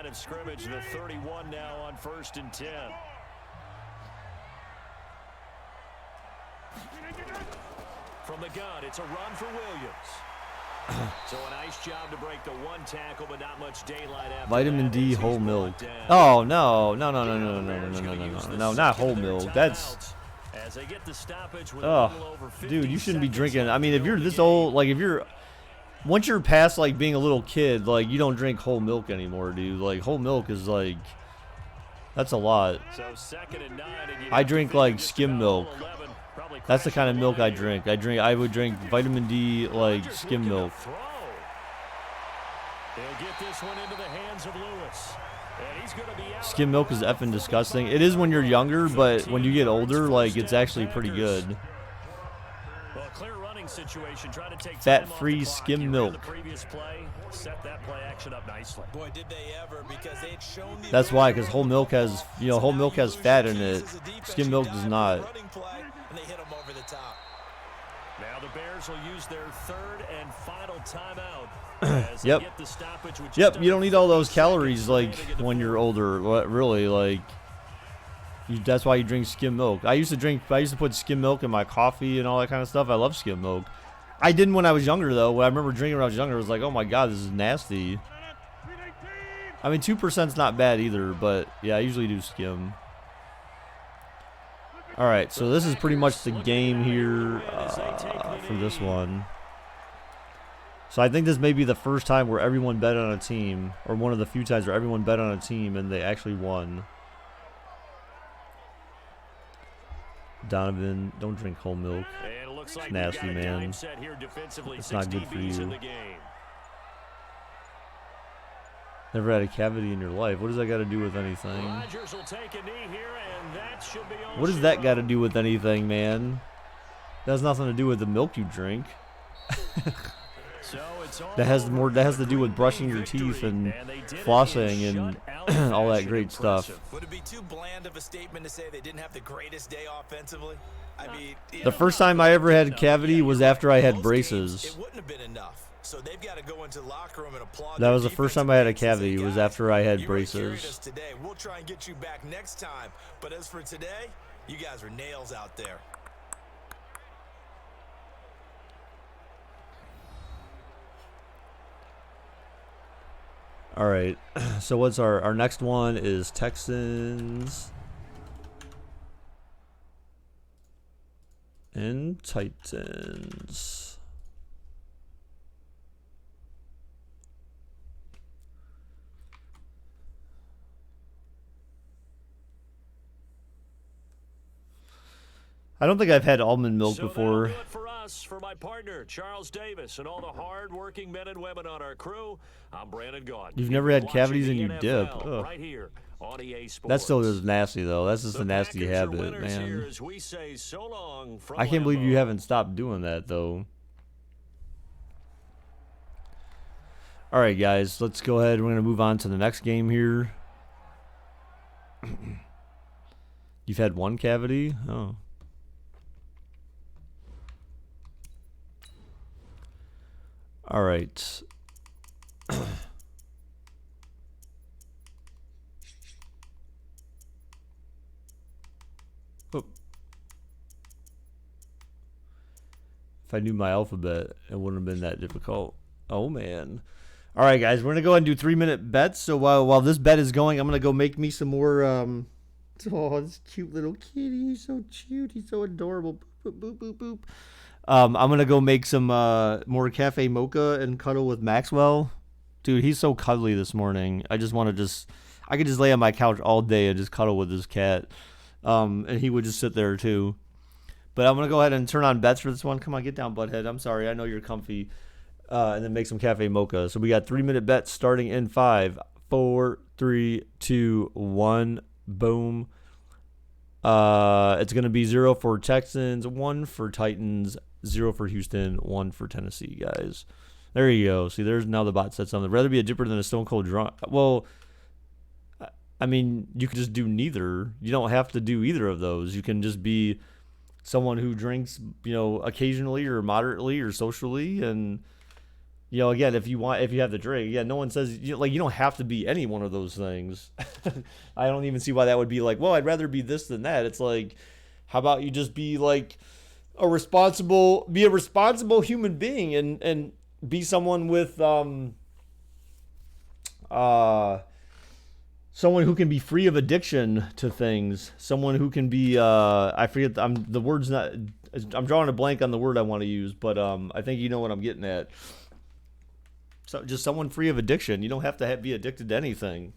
of scrimmage, the 31 now on 1st and 10. From the gun, it's a run for Williams. So a nice job to break the 1 tackle, but not much daylight after Vitamin that D, whole milk. Oh no, no, not whole milk. That's. As they get the stoppage with dude, you shouldn't be drinking. I mean, if you're this old, like once you're past like being a little kid, like you don't drink whole milk anymore, dude. Like whole milk is like, that's a lot. So 2nd and 9, and I drink like skim milk. That's the kind of milk I drink. I would drink vitamin D like skim milk. They'll get this one into the hands of Lewis. And he's gonna be out. Skim milk is effing disgusting. It is when you're younger, but when you get older, like it's actually pretty good. Well, clear running situation, trying to take fat-free skim milk. The previous play set that play action up nicely. Boy, did they ever, because they'd shown the That's why, because whole milk has, whole milk has fat in it. Skim milk does not. And they hit them over the top. Now the Bears will use their 3rd and final timeout. As Yep. they get the stoppage, which Yep, you don't need all those calories like when you're older. What really, like that's why you drink skim milk. I used to put skim milk in my coffee and all that kind of stuff. I love skim milk. I didn't when I was younger though. When I remember drinking when I was younger, it was like, oh my god, this is nasty. I mean, 2%'s not bad either, but yeah, I usually do skim. All right, so this is pretty much the game here for this one. So I think this may be the first time where everyone bet on a team, or one of the few times where everyone bet on a team and they actually won. Donovan, don't drink whole milk. It's nasty, man. It's not good for you. Never had a cavity in your life. What does that got to do with anything? What does that got to do with anything, man? That has nothing to do with the milk you drink. That has to do with brushing your teeth and flossing and all that great stuff. Would it be too bland of a statement to say they didn't have the greatest day offensively? I mean, the first time I ever had a cavity was after I had braces. It wouldn't have been enough. So they've got to go into the locker room and applaud. That was the first time I had a cavity. It was after I had braces. Today. We'll try and get you back next time. But as for today, you guys are nails out there. All right. So what's our next one is Texans and Titans. I don't think I've had almond milk before. Do it for us, for my partner, Charles Davis, and all the hard-working men and women on our crew. I'm Brandon Gaudin. You've never had cavities and you NFL dip. right here on EA Sports. That still is nasty, though. That's just a nasty habit, man. I can't believe you haven't stopped doing that, though. All right, guys, let's go ahead. We're going to move on to the next game here. You've had one cavity? Oh. All right. Oop. If I knew my alphabet, it wouldn't have been that difficult. Oh, man. All right, guys, we're going to go ahead and do 3-minute bets. So while this bet is going, I'm going to go make me some more. Oh, this cute little kitty. He's so cute. He's so adorable. Boop, boop, boop, boop. I'm going to go make some more cafe mocha and cuddle with Maxwell. Dude, he's so cuddly this morning. I just want to I could just lay on my couch all day and just cuddle with this cat. And he would just sit there too. But I'm going to go ahead and turn on bets for this one. Come on, get down, butthead. I'm sorry. I know you're comfy. And then make some cafe mocha. So we got 3-minute bets starting in 5, 4, 3, 2, 1. Boom. It's going to be 0 for Texans, 1 for Titans, 0 for Houston, 1 for Tennessee, guys. There you go. See, there's now the bot said something. I'd rather be a dipper than a stone cold drunk. Well, I mean, you could just do neither. You don't have to do either of those. You can just be someone who drinks, occasionally or moderately or socially. And, again, if you have the drink, no one says, you don't have to be any one of those things. I don't even see why that would be like, well, I'd rather be this than that. It's like, how about you just be like a responsible human being and be someone with someone who can be free of addiction to things, someone who can be I forget I'm drawing a blank on the word I want to use, but I think you know what I'm getting at. So just someone free of addiction. You don't have to be addicted to anything.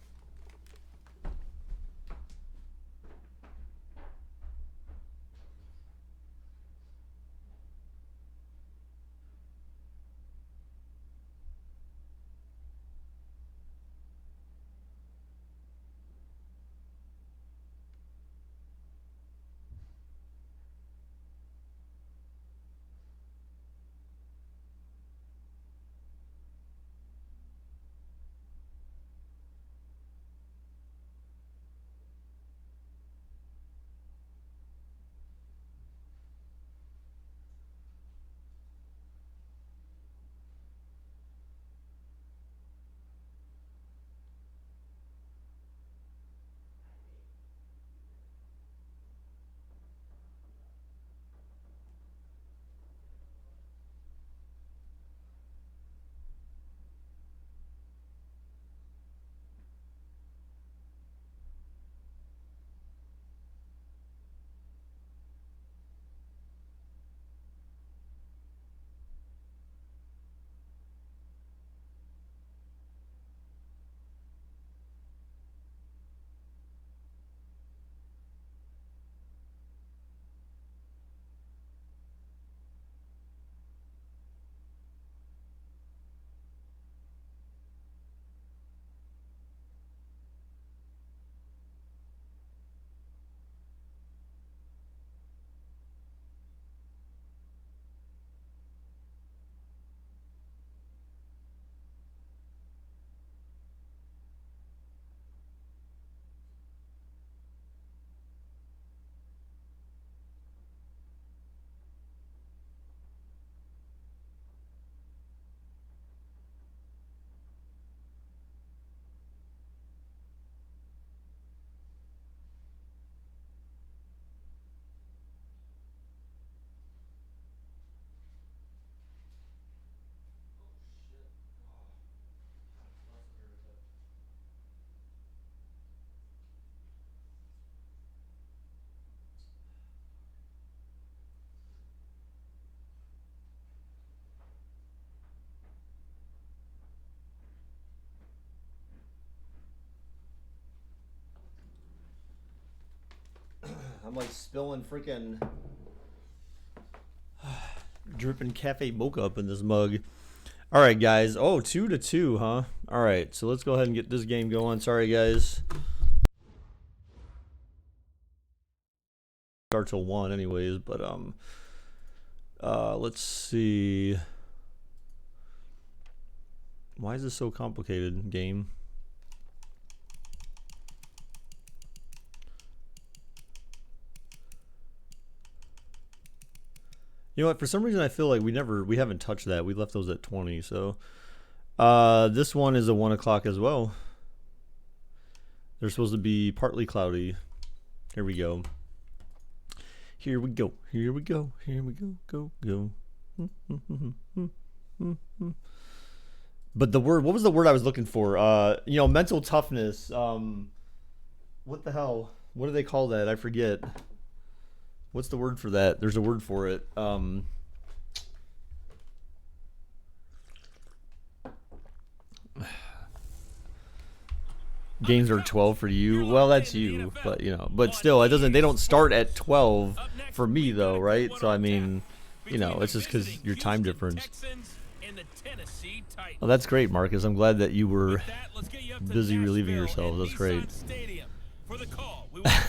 I'm like spilling freaking dripping cafe mocha up in this mug. All right, guys. Oh, 2-2, huh? All right, so let's go ahead and get this game going. Sorry, guys. Start till 1 anyways, but let's see. Why is this so complicated, game? You know what? For some reason, I feel like we haven't touched that. We left those at 20. So, this one is a 1 o'clock as well. They're supposed to be partly cloudy. Here we go. Here we go. Here we go. Here we go. Go. But the word, what was the word I was looking for? You know, mental toughness. What the hell? What do they call that? I forget. What's the word for that? There's a word for it. Games are 12 for you. Well, that's you, but you know, but still, it doesn't. They don't start at 12 for me, though, right? So I mean, you know, it's just because your time difference. Well, that's great, Marcus. I'm glad that you were busy relieving yourself. That's great.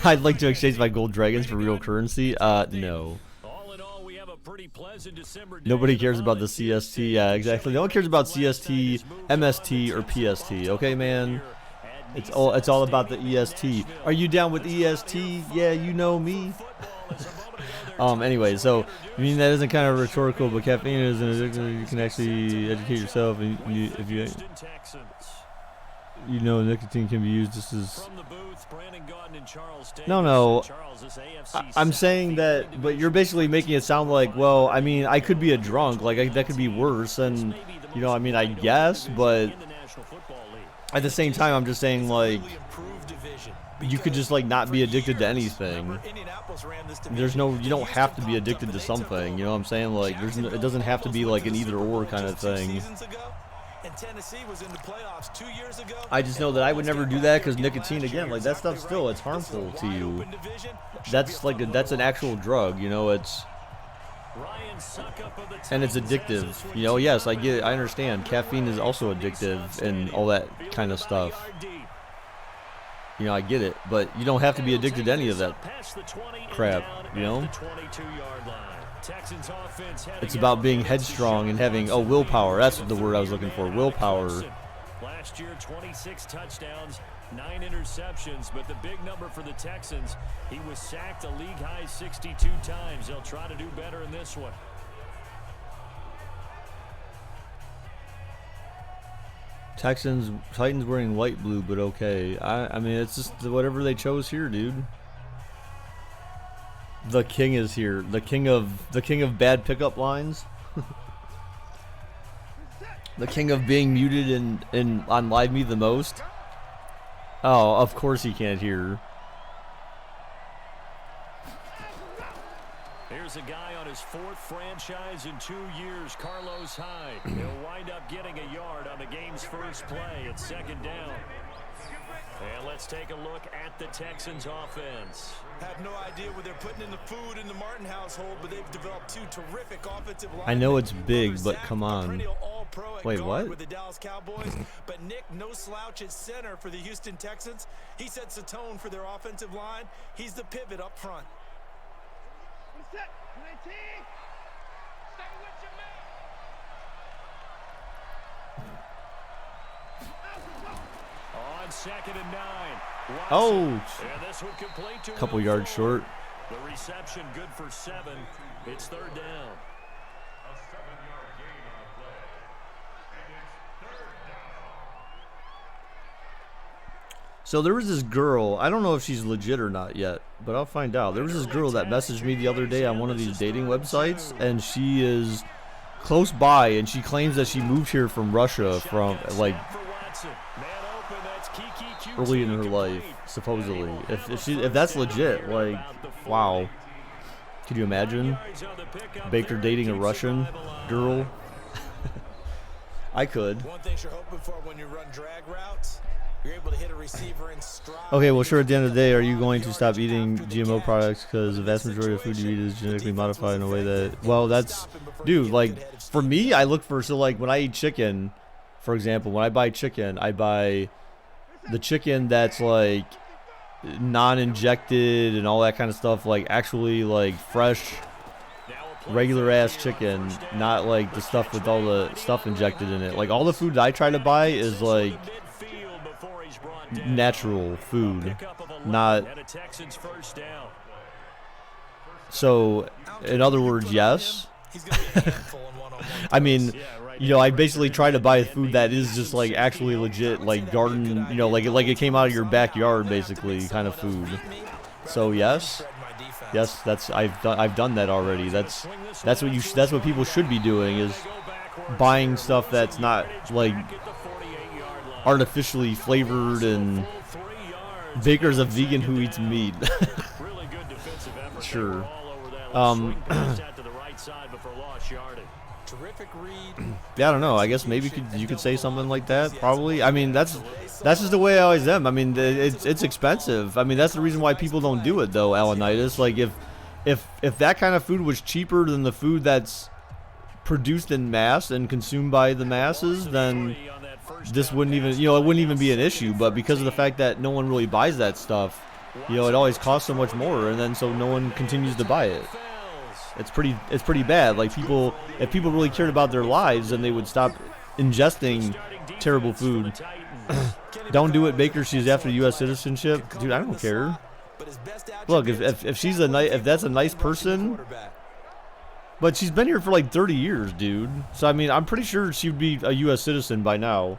I'd like to exchange my gold dragons for real currency. No. Nobody cares about the CST. Yeah, exactly. No one cares about CST, MST, or PST. Okay, man. It's all about the EST. Are you down with EST? Yeah, you know me. Anyway, so I mean that isn't kind of rhetorical, but caffeine is an addiction. You can actually educate yourself, and if you know nicotine can be used just as. No. I'm saying that, but you're basically making it sound like, well, I mean, I could be a drunk, like that could be worse, and you know, I mean, I guess, but at the same time, I'm just saying like. You could just like not be addicted to anything. There's no, you don't have to be addicted to something. You know what I'm saying? Like, it doesn't have to be like an either or kind of thing. I just know that I would never do that because nicotine, again, like that stuff still, it's harmful to you. That's like that's an actual drug. You know, it's and it's addictive. You know, yes, I get it. I understand. Caffeine is also addictive and all that kind of stuff. You know, I get it, but you don't have to be addicted to any of that crap, you know? It's about being headstrong and having, willpower. That's the word I was looking for, willpower. Last year, 26 touchdowns, 9 interceptions, but the big number for the Texans, he was sacked a league-high 62 times. They'll try to do better in this one. Titans wearing light blue, but okay. I mean, it's just whatever they chose here, dude. The king is here. The king of bad pickup lines. The king of being muted in on Live Me the most. Oh, of course he can't hear. Here's a guy on his 4th franchise in 2 years, Carlos Hyde. He'll wind up getting a yard on the game's first play. It's 2nd down. And let's take a look at the Texans offense. Have no idea where they're putting in the food in the Martin household, but they've developed 2 terrific offensive linemen. I know it's big, but come on. Wait, what? With the Dallas Cowboys, but Nick, no slouch at center for the Houston Texans. He sets the tone for their offensive line. He's the pivot up front. Set, 19. Stay with your man. On 2nd and 9. Watson. Oh, And this one complete to couple yards short. The reception good for 7. It's 3rd down. A 7-yard gain on the play. And it's 3rd down. So there was this girl, I don't know if she's legit or not yet, but I'll find out. There was this girl that messaged me the other day on one of these dating websites, and she is close by, and she claims that she moved here from Russia from, like, early in her life, supposedly. If that's legit, like, wow. Could you imagine? Baker dating a Russian girl? I could. One thing you're hoping for when you run drag routes You're able to hit a receiver in stride. Okay, well, sure, at the end of the day, are you going to stop eating GMO products because the vast majority of food you eat is genetically modified in a way that, well, that's, dude, like, for me, I look for, so, like, when I eat chicken, for example, when I buy chicken, I buy the chicken that's, like, non-injected and all that kind of stuff, like, actually, like, fresh, regular-ass chicken, not, like, the stuff with all the stuff injected in it. Like, all the food that I try to buy is, like, natural food, not. So, in other words, yes. I mean, you know, I basically try to buy food that is just like actually legit, like garden, you know, like it came out of your backyard, basically, kind of food. So yes, that's I've done that already. That's what people should be doing, is buying stuff that's not like artificially flavored, and Baker's a vegan who eats meat. Sure. Yeah, I don't know. I guess maybe you could say something like that. Probably. I mean, that's just the way I always am. I mean, it's expensive. I mean, that's the reason why people don't do it, though. Alanitis. Like, if that kind of food was cheaper than the food that's produced in mass and consumed by the masses, then this wouldn't even, you know, it wouldn't even be an issue. But because of the fact that no one really buys that stuff, you know, it always costs so much more, and then so no one continues to buy it. It's pretty bad. Like, if people really cared about their lives, then they would stop ingesting terrible food. Don't do it, Baker. She's after U.S. citizenship, dude. I don't care. Look, if she's if that's a nice person, but she's been here for like 30 years, dude. So I mean, I'm pretty sure she would be a U.S. citizen by now.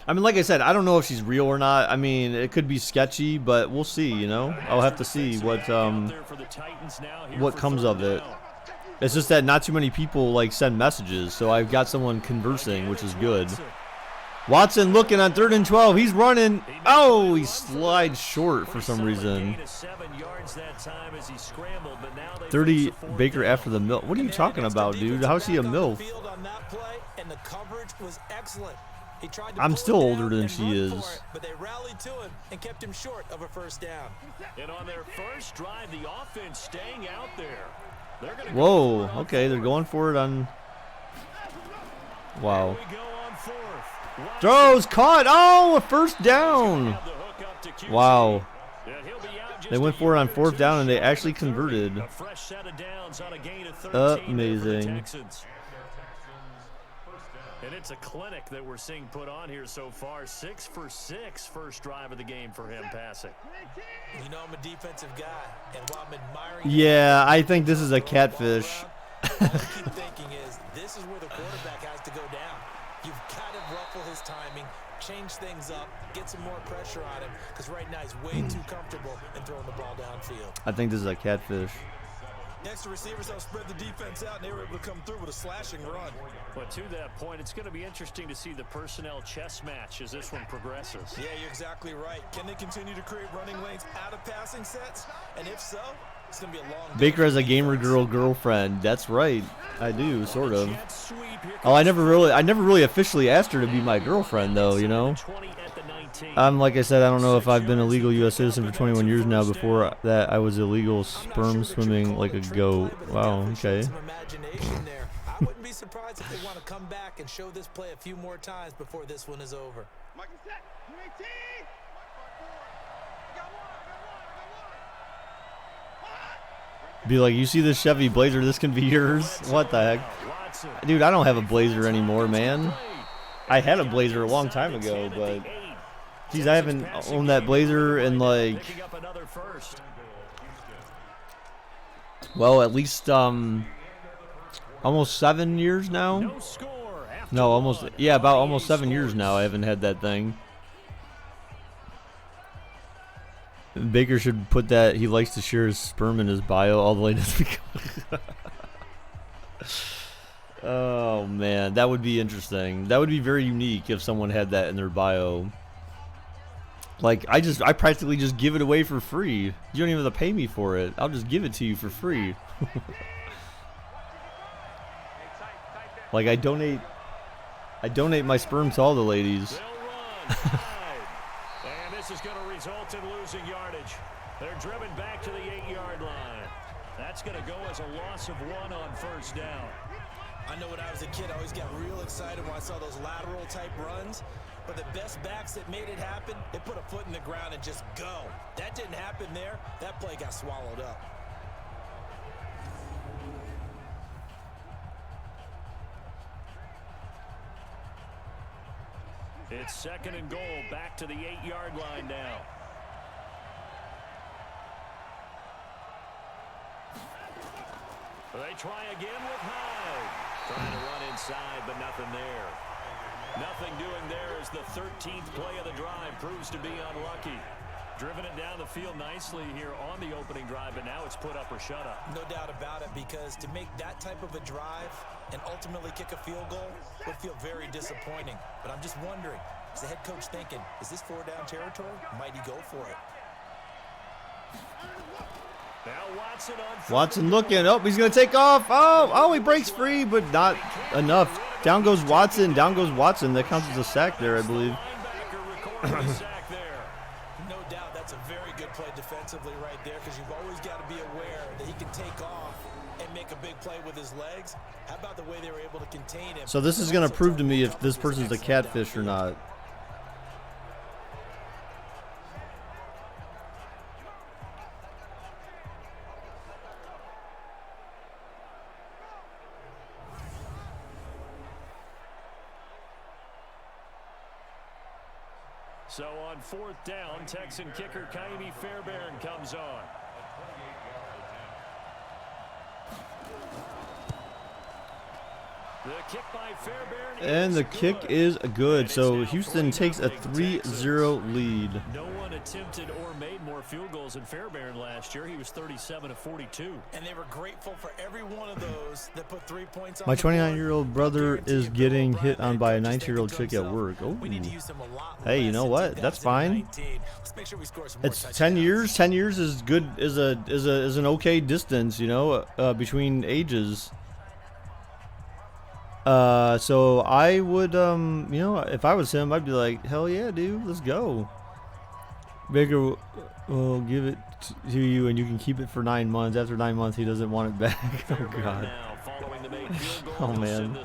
I mean, like I said, I don't know if she's real or not. I mean, it could be sketchy, but we'll see, you know? I'll have to see what comes of it. It's just that not too many people, like, send messages, so I've got someone conversing, which is good. Watson looking on 3rd and 12. He's running. Oh, he slides short for some reason. 30 Baker after the MILF. What are you talking about, dude? How's he a MILF? I'm still older than she is. But they rallied to him and kept him short of a first down. And on their first drive, the offense staying out there. Whoa, okay, they're going for it on. Wow. Throws caught. Oh, a first down. Wow. They went for it on 4th down and they actually converted. Amazing. And it's a clinic that we're seeing put on here so far. 6 for 6 first drive of the game for him passing. You know I'm a defensive guy, and while I'm admiring, yeah, I think this is a catfish. all I keep thinking is this is where the quarterback has to go down. You've got to ruffle his timing, change things up, get some more pressure on him, because right now he's way too comfortable in throwing the ball downfield. I think this is a catfish. Next to receivers, they'll spread the defense out, and they were able to come through with a slashing run. But to that point, it's going to be interesting to see the personnel chess match as this one progresses. Yeah, you're exactly right. Can they continue to create running lanes out of passing sets? And if so, it's going to be a long day. Baker has a gamer girlfriend. That's right. I do, sort of. Oh, I never really officially asked her to be my girlfriend, though, you know? Like I said, I don't know if I've been a legal U.S. citizen for 21 years now. Before that, I was illegal sperm swimming like a goat. Wow, okay. I wouldn't be surprised if they want to come back and show this play a few more times before this one is over. Be like, you see this Chevy Blazer? This can be yours. What the heck? Dude, I don't have a Blazer anymore, man. I had a Blazer a long time ago, but... Geez, I haven't owned that Blazer in, like... Well, at least, almost 7 years now? No, almost... Yeah, about almost 7 years now I haven't had that thing. Baker should put that he likes to share his sperm in his bio all the way to Oh, man. That would be interesting. That would be very unique if someone had that in their bio. Like, I practically just give it away for free. You don't even have to pay me for it. I'll just give it to you for free. Like I donate my sperm to all the ladies. They'll run wide. And this is going to result in losing yardage. They're driven back to the 8-yard line. That's going to go as a loss of 1 on first down. I know when I was a kid, I always got real excited when I saw those lateral type runs. But the best backs that made it happen, they put a foot in the ground and just go. That didn't happen there. That play got swallowed up. It's 2nd and goal, back to the 8-yard line now. They try again with Hyde. Trying to run inside, but nothing there. Nothing doing there as the 13th play of the drive proves to be unlucky. Driven it down the field nicely here on the opening drive, but now it's put up or shut up. No doubt about it, because to make that type of a drive and ultimately kick a field goal would feel very disappointing. But I'm just wondering, is the head coach thinking, is this 4-down territory? Might he go for it? Now Watson looking. Oh, he's going to take off. Oh, he breaks free, but not enough. Down goes Watson. Down goes Watson. That counts as a sack there, I believe. No doubt that's a very good play defensively right there, because you've always got to be aware that he can take off and make a big play with his legs. How about the way they were able to contain him? So this is going to prove to me if this person's a catfish or not. So on 4th down, Texan kicker Kaimi Fairbairn comes on. The kick by Fairbairn And the kick is good. So Houston takes a 3-0 lead. No one attempted or made more field goals than Fairbairn last year. He was 37 of 42. And they were grateful for every one of those that put 3 points on My the board. 29-year-old brother is getting hit on by a 19-year-old chick at work. Oh, hey, you know what? That's fine. It's 10 years. 10 years is good. Is an okay distance, you know, between ages. So I would, you know, if I was him, I'd be like, hell yeah, dude, let's go. Baker will give it to you, and you can keep it for 9 months. After 9 months, he doesn't want it back. Oh God. Oh man.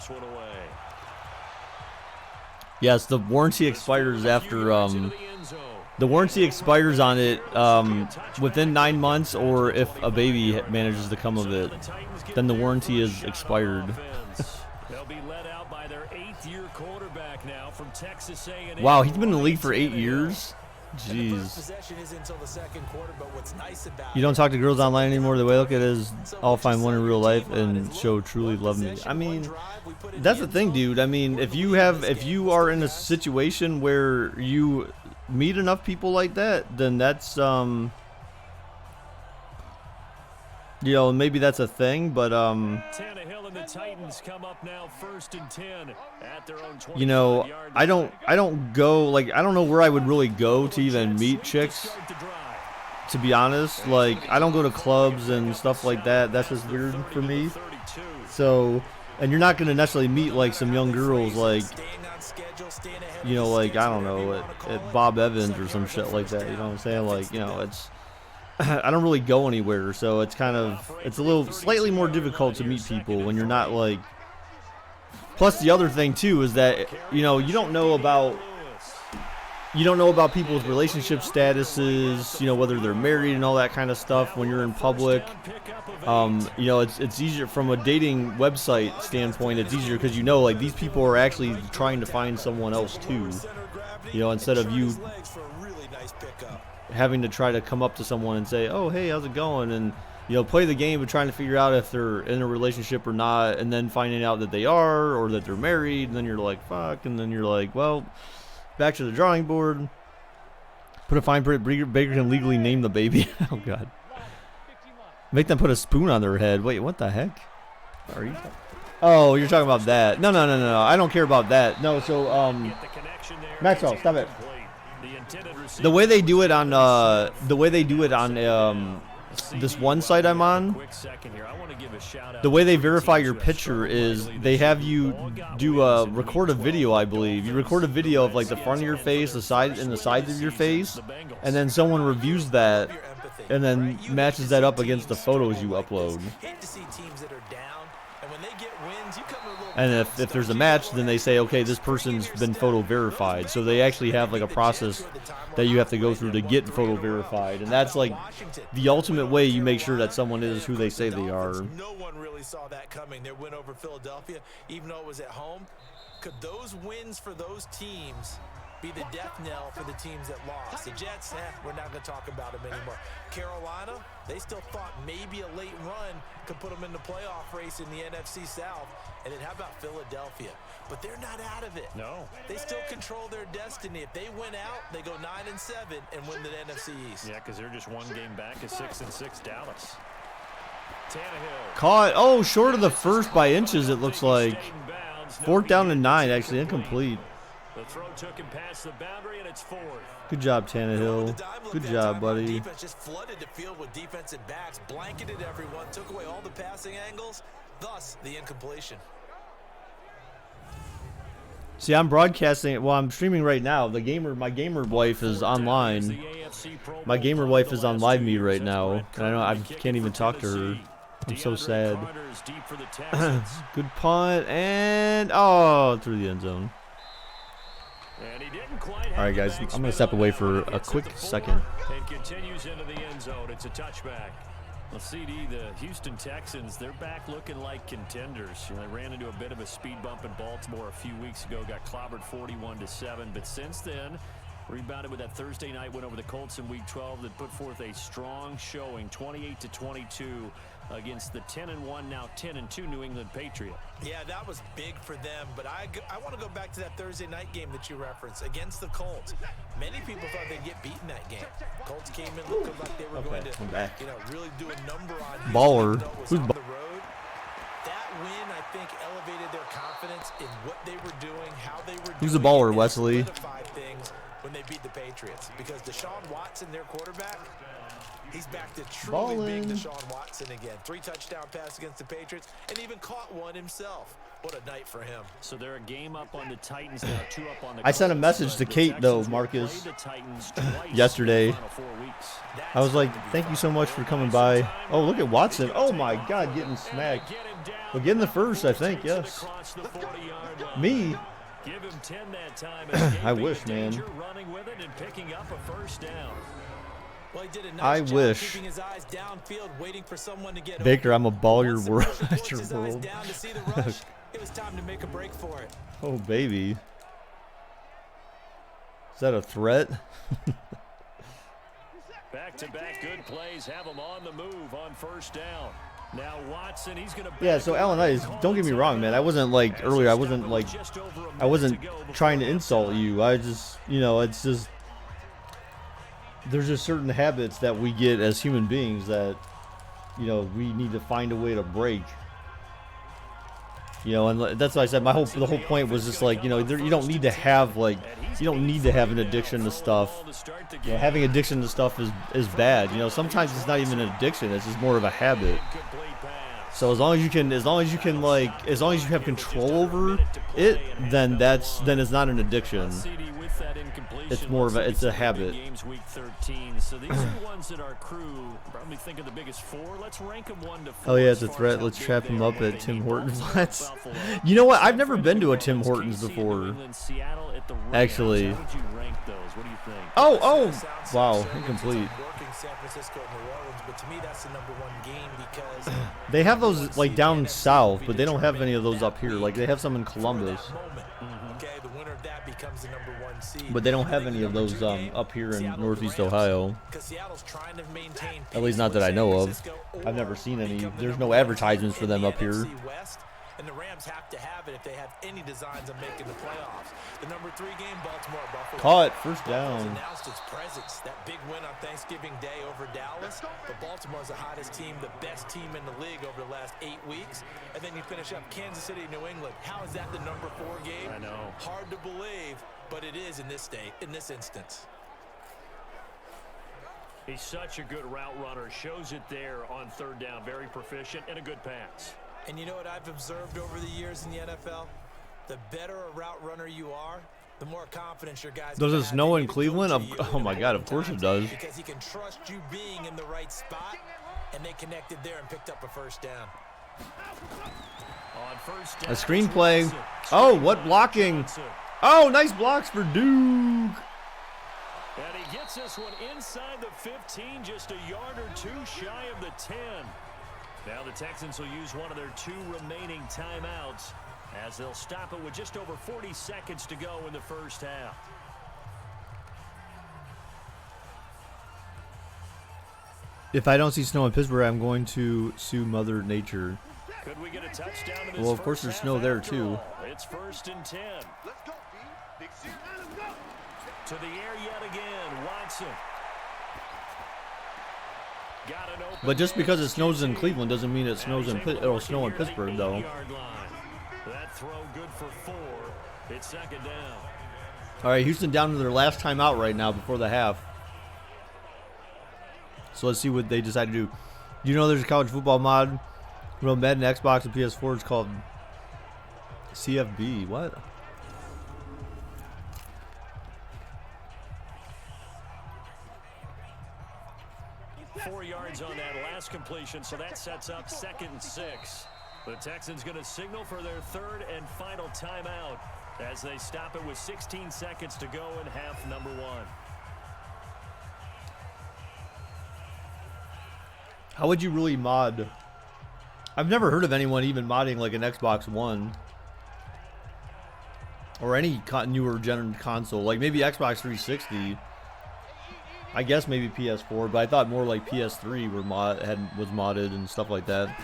Yes, the warranty expires after the warranty expires on it within 9 months, or if a baby manages to come of it, then the warranty is expired. They'll be led out by their 8th-year quarterback now from Texas A&M. Wow, he's been in the league for 8 years. Jeez. You don't talk to girls online anymore. The way I look at it is, I'll find one in real life and show truly love me. I mean, that's the thing, dude. I mean, if you are in a situation where you meet enough people like that, then that's you know, maybe that's a thing, but Tannehill and the Titans come up now 1st and 10 at their own 20. you know, I don't go, like, I don't know where I would really go to even meet chicks, to be honest. Like, I don't go to clubs and stuff like that. That's just weird for me. So, and you're not going to necessarily meet like some young girls, like, you know, like, I don't know, at Bob Evans or some shit like that. You know what I'm saying? Like, you know, it's, I don't really go anywhere, so it's kind of, it's a little slightly more difficult to meet people when you're not like. Plus the other thing too is that, you know, you don't know about people's relationship statuses, you know, whether they're married and all that kind of stuff when you're in public. You know, it's easier from a dating website standpoint. It's easier because, you know, like, these people are actually trying to find someone else too, you know, instead of you having to try to come up to someone and say, oh, hey, how's it going? And, you know, play the game of trying to figure out if they're in a relationship or not, and then finding out that they are, or that they're married, and then you're like, fuck, and then you're like, well, back to the drawing board. Put a fine print, Baker can legally name the baby. Oh, God. Make them put a spoon on their head. Wait, what the heck? Are you? Oh, you're talking about that. No. I don't care about that. No, so, Maxwell, stop it. The way they do it on this one site I'm on, the way they verify your picture is they have you record a video, I believe. You record a video of like the front of your face, the side, and the sides of your face, and then someone reviews that, and then matches that up against the photos you upload. And if there's a match, then they say, okay, this person's been photo verified. So they actually have like a process that you have to go through to get photo verified. And that's like the ultimate way you make sure that someone is who they say they are. No one really saw that coming. Their win over Philadelphia, even though it was at home. Could those wins for those teams be the death knell for the teams that lost? The Jets, we're not going to talk about them anymore. Carolina, they still thought maybe a late run could put them in the playoff race in the NFC South. And then how about Philadelphia? But they're not out of it. No. They still control their destiny. If they win out, they go 9-7 and win the NFC East. Yeah, because they're just one game back at 6-6 Dallas. Tannehill. Caught. Oh, short of the first by inches, it looks like. 4th down and 9, actually incomplete. The throw took him past the boundary, and it's 4th. Good job, Tannehill. Good job, buddy. Defense just flooded the field with defensive backs, blanketed everyone, took away all the passing angles, thus the incompletion. See, I'm broadcasting. Well, I'm streaming right now. My gamer wife is online. My gamer wife is on live me right now, and I can't even talk to her. I'm so sad. Good punt and through the end zone. All right, guys, I'm gonna step away for a quick second. And continues into the end zone. It's a touchback. Well, CD, the Houston Texans, they're back looking like contenders. They ran into a bit of a speed bump in Baltimore a few weeks ago, got clobbered 41-7. But since then, rebounded with that Thursday night win over the Colts in Week 12 that put forth a strong showing, 28-22 against the 10-1, now 10-2 New England Patriot. Yeah, that was big for them. But I want to go back to that Thursday night game that you referenced against the Colts. Many people thought they'd get beaten that game. Colts came in looking like they were going to, really do a number on Baller. Who's on the road. That win, I think, elevated their confidence in what they were doing, how they were doing. Who's the baller, Wesley? Things when they beat the Patriots, because Deshaun Watson, their quarterback, he's back to truly being Deshaun Watson again. 3 touchdown pass against the Patriots, and even caught one himself. What a night for him. So they're a game up on the Titans now, 2 up on the I sent a message to Kate, though, Marcus, yesterday. I was like, thank you so much for coming by. Oh, look at Watson. Oh, my God, getting smacked. Well, getting the first, I think, yes. Me? Give him 10 that time. I wish, man. Running with it and picking up a first down. Well, he did a nice I job wish. keeping his eyes downfield, waiting for someone to get Baker, open. I'm a ball your Once the world. pressure forced Your his eyes world. down to see the rush, it was time to make a break for it. Oh, baby. Is that a threat? Back-to-back good plays have him on the move on first down. Now Watson, he's going to Yeah, so Alan Ice, don't get me wrong, man. I wasn't like earlier. I wasn't trying to insult you. I just, it's just there's just certain habits that we get as human beings that, we need to find a way to break. And that's why I said the whole point was just like, you don't need to have an addiction to stuff. Having addiction to stuff is bad. Sometimes it's not even an addiction; it's just more of a habit. So as long as you have control over it, then it's not an addiction. It's more of a habit. Week 13. So these are ones that our crew probably think of the biggest 4. Let's rank them 1 to 4. Oh yeah, it's a threat. Let's trap him up at Tim Hortons. You know what? I've never been to a Tim Hortons before. Actually. How would you rank those? What do you think? Oh, wow, incomplete. San Francisco and New Orleans, but to me that's the #1 game because They have those like down south, but they don't have any of those up here. Like they have some in Columbus. Okay, the winner of that becomes the #1 seed. But they don't have any of those up here in Northeast Ohio. At least not that I know of. I've never seen any. There's no advertisements for them up here. And the Rams have to have it if they have any designs of making the playoffs. The #3 game, Baltimore Buffalo. Caught, first down. Announced its presence. That big win on Thanksgiving Day over Dallas. But Baltimore's the hottest team, the best team in the league over the last 8 weeks. And then you finish up Kansas City, New England. How is that the #4 game? I know. Hard to believe, but it is in this state, in this instance. He's such a good route runner. Shows it there on third down. Very proficient and a good pass. And you know what I've observed over the years in the NFL? The better a route runner you are, the more confidence your guys. Does it snow in Cleveland? Oh my God, of course it does. Because he can trust you being in the right spot, and they connected there and picked up a first down. On first down, A screenplay. Oh, what blocking? Oh, nice blocks for Duke. And he gets this one inside the 15, just a yard or two shy of the 10. Now the Texans will use one of their 2 remaining timeouts as they'll stop it with just over 40 seconds to go in the first half. If I don't see snow in Pittsburgh, I'm going to sue Mother Nature. Could we get a touchdown in this Well, of course there's snow there too. It's 1st and 10. To the air yet again, Watson. Got an open But just because it snows in Cleveland doesn't mean it snows in it'll snow in Pittsburgh though. That throw good for 4. It's 2nd down. All right, Houston down to their last timeout right now before the half. So let's see what they decide to do. Do you know there's a college football mod? You know, Madden, Xbox, and PS4. It's called CFB. What? Four yards on that last completion, so that sets up 2nd and 6. The Texans going to signal for their 3rd and final timeout as they stop it with 16 seconds to go in half number 1. How would you really mod? I've never heard of anyone even modding like an Xbox One or any newer gen console. Like maybe Xbox 360. I guess maybe PS4, but I thought more like PS3 was modded and stuff like that.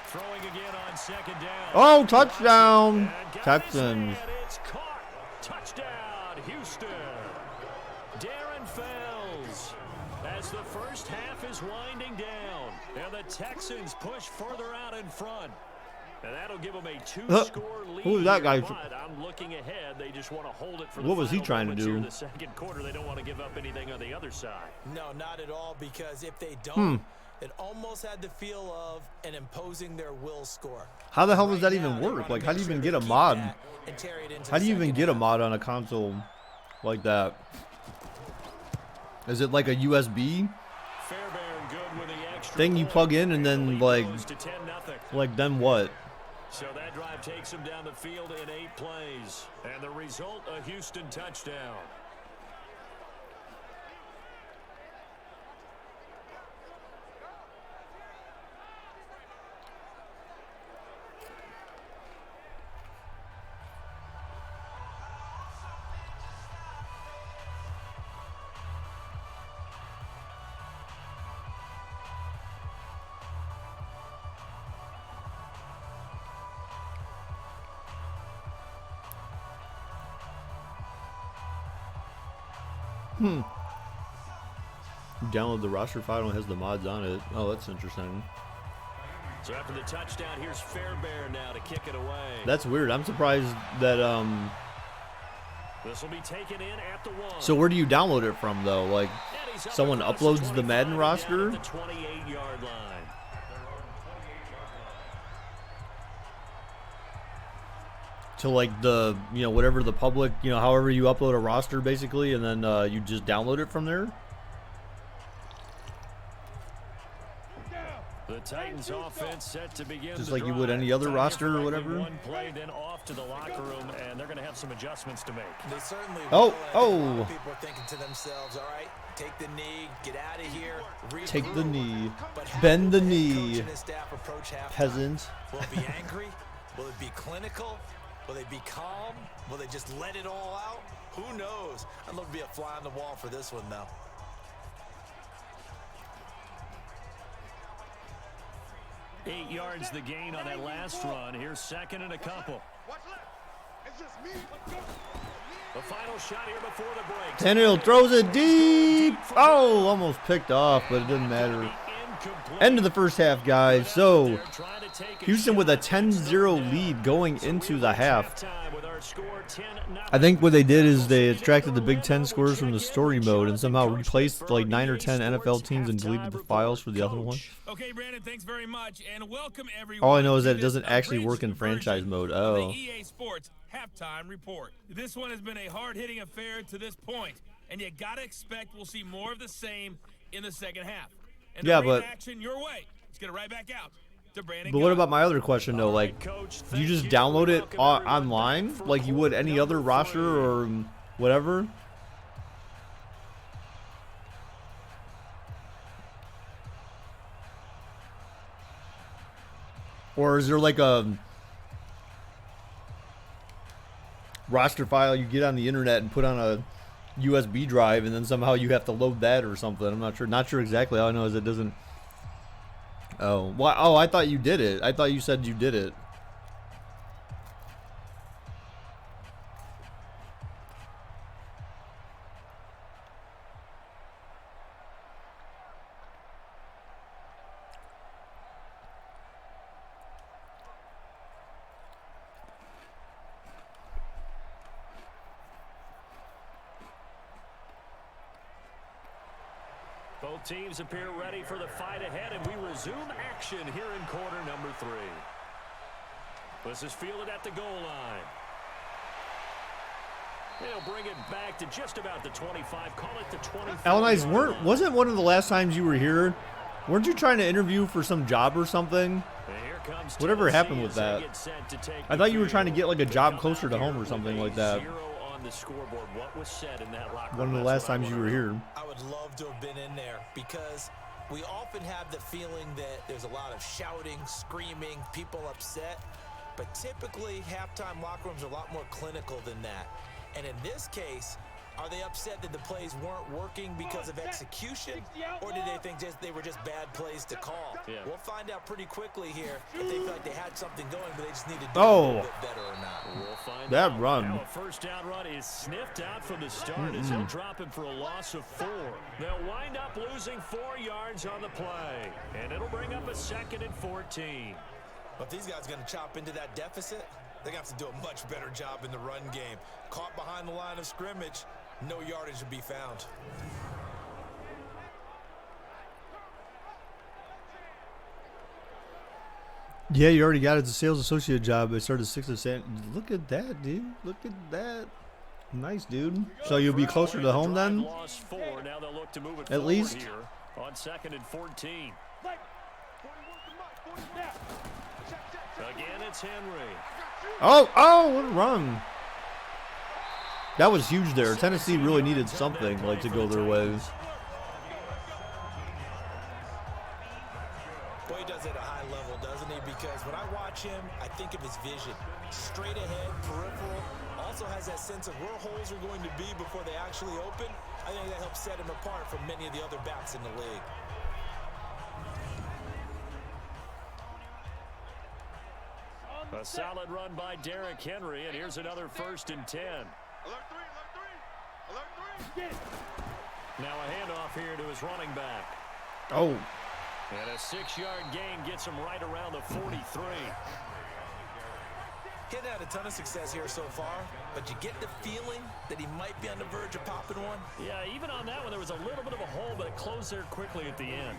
Throwing again on 2nd down. Oh, touchdown, Texans. It's caught. Touchdown, Houston. Darren Fells. As the first half is winding down, and the Texans push further out in front. And that'll give them a 2-score lead. Who was that guy? But I'm looking ahead. They just want to hold it for What was he trying to do? In the 2nd quarter, they don't want to give up anything on the other side. No, not at all, because if they don't, it almost had the feel of an imposing their will score. How the hell does that even work? Like, how do you even get a mod? How do you even get a mod on a console like that? Is it like a USB Fairbairn good with the extra thing you plug in and then like then what? So that drive takes him down the field in 8 plays. And the result, a Houston touchdown. Download the roster file and it has the mods on it. Oh, that's interesting. So after the touchdown, here's Fairbairn now to kick it away. That's weird. I'm surprised that This will be taken in at the 1. So where do you download it from though? Like someone uploads the Madden roster? The 28-yard line. To like the, whatever the public, however you upload a roster basically, and then you just download it from there? The Titans offense set to begin. Just like you would any other roster or whatever? One play, then off to the locker room, and they're going to have some adjustments to make. They certainly will. People are thinking to themselves, all right, take the knee, get out of here. Take the knee. Bend the knee. Peasant. Will it be angry? Will it be clinical? Will they be calm? Will they just let it all out? Who knows? I'd love to be a fly on the wall for this one, though. Eight yards the gain on that last run. Here's 2nd and a couple. The final shot here before the break. Tannehill throws it deep. Oh, almost picked off, but it didn't matter. End of the first half, guys. So Houston with a 10-0 lead going into the half. our score 10-0. I think what they did is they extracted the Big Ten scores from the story mode and somehow replaced like 9 or 10 NFL teams and deleted the files for the other one. Okay, Brandon, thanks very much, and welcome everyone. All I know is that it to doesn't this actually work in abridged franchise version mode. of the Oh. EA Sports halftime report. This one has been a hard-hitting affair to this point, and you gotta expect we'll see more of the same in the second half. And Yeah, to bring but- action your way. Let's get it right back out to Brandon. But what Guy. about my other question though? Like, do you just download it online like you would any other roster or whatever? Or is there like a roster file you get on the internet and put on a USB drive and then somehow you have to load that or something? I'm not sure. Not sure exactly. All I know is it doesn't. Oh, well, oh, I thought you did it. I thought you said you did it. Both teams appear ready for the fight ahead, and we resume action here in quarter number 3. This is fielded at the goal line. They'll bring it back to just about the 25. Call it the 25. Alanice, wasn't one of the last times you were here? Weren't you trying to interview for some job or something? Whatever happened with that? I thought you were trying to get like a job closer to home or something like that. The scoreboard. What was said in that locker One of the last times you were here. I would love to have been in there because we often have the feeling that there's a lot of shouting, screaming, people upset. But typically, halftime locker rooms are a lot more clinical than that. And in this case, are they upset that the plays weren't working because of execution? Or did they think they were just bad plays to call? Yeah. We'll find out pretty quickly here if they feel like they had something going, but they just need to do Oh. a little bit better or not. We'll find That out. run. Now a first down run is sniffed out from the start as he'll drop him for a loss of 4. They'll wind up losing 4 yards on the play, and it'll bring up a 2nd and 14. But these guys are going to chop into that deficit. They're going to have to do a much better job in the run game. Caught behind the line of scrimmage, no yardage to be found. Yeah, you already got it. It's a sales associate job. I started 6 of 7. Look at that, dude. Look at that. Nice, dude. So you'll be closer to home then? Lost 4. Now they'll look to move it At forward least? here on 2nd and 14. Again, it's Henry. Oh, what a run. That was huge there. Tennessee really needed something like to go their way. Boy, he does it at a high level, doesn't he? Because when I watch him, I think of his vision. Straight ahead, peripheral. Also has that sense of where holes are going to be before they actually open. I think that helps set him apart from many of the other backs in the league. A solid run by Derrick Henry, and here's another 1st and 10. Now a handoff here to his running back. Oh, And a 6-yard gain gets him right around the 43. He hasn't had a ton of success here so far, but you get the feeling that he might be on the verge of popping one. Yeah, even on that one, there was a little bit of a hole, but it closed there quickly at the end.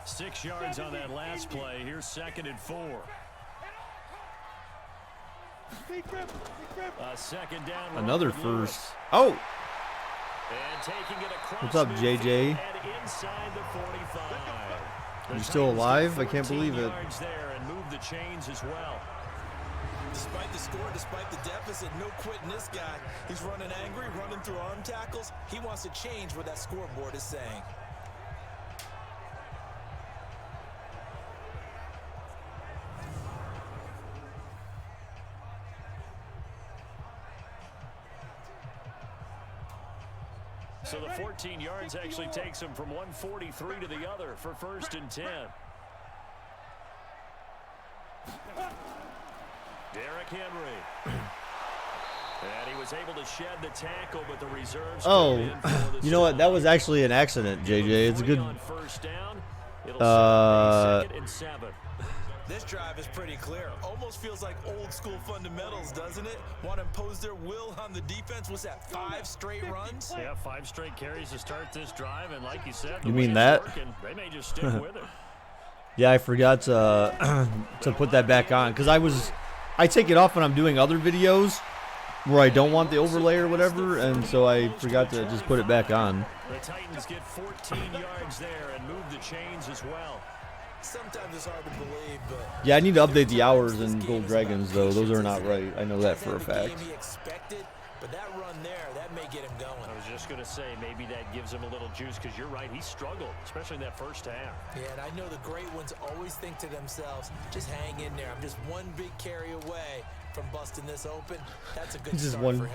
6 yards on that last play. Here's 2nd and 4. A 2nd down. another run with Lewis. first. Oh, And taking it across What's up, midfield JJ? and inside the 45. You still alive? I can't believe it. Yards there and move the chains as well. Despite the score, despite the deficit, no quitting this guy. He's running angry, running through arm tackles. He wants to change what that scoreboard is saying. So the 14 yards actually takes him from 143 to the other for 1st and 10. Derrick Henry. And he was able to shed the tackle, but the reserves. Oh, came in for the you know what? stop. That was actually an accident, JJ. It's a good. On 1st down. It'll set up a 2nd and 7. This drive is pretty clear. Almost feels like old school fundamentals, doesn't it? Want to impose their will on the defense. Was that 5 straight runs? Yeah, 5 straight carries to start this drive, and like you said, You mean that? They may just stick with it. Yeah, I forgot to to put that back on because I take it off when I'm doing other videos where I don't want the overlay or whatever, and so I forgot to just put it back on. The Titans get 14 yards there and move the chains as well. Sometimes it's hard to believe, but Yeah, I need to update the hours in Gold Dragons though. Those are not right. I know that for a fact. He expected, but that run there, that may get him going. I was just going to say maybe that gives him a little juice because you're right. He struggled, especially in that first half. Yeah, and I know the great ones always think to themselves, just hang in there. I'm just one big carry away from busting this open. That's a good Just start one- for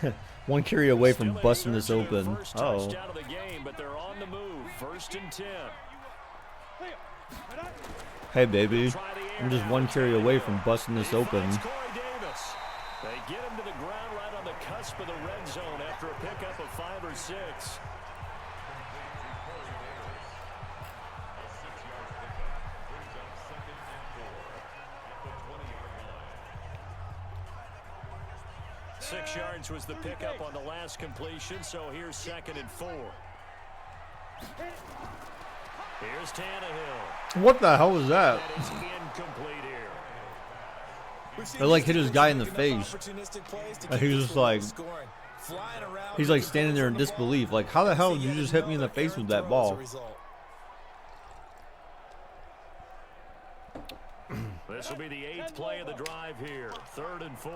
him. One carry away Still from a busting this search for open. first Oh, touchdown of the game, but they're on the move. 1st and 10. hey baby, Try the air I'm just now. one carry away from busting this He open. finds Corey Davis. They get him to the ground right on the cusp of the red zone after a pickup of 5 or 6. A 6-yard gain on the play. At the 20-yard line. 6 yards was the pickup on the last completion, so here's 2nd and 4. Here's Tannehill. What the hell was that? That is incomplete here. We've seen They, like, these hit his defenses guy in the making enough face. opportunistic plays to And keep he was this just one like- scoring. Flying around He's with like the standing there in defense on the disbelief. ball. Like, how the hell did See, you yeah, just hit me in the know face that with that errant ball? throw as a result. This will be the 8th play of the drive here. 3rd and 4.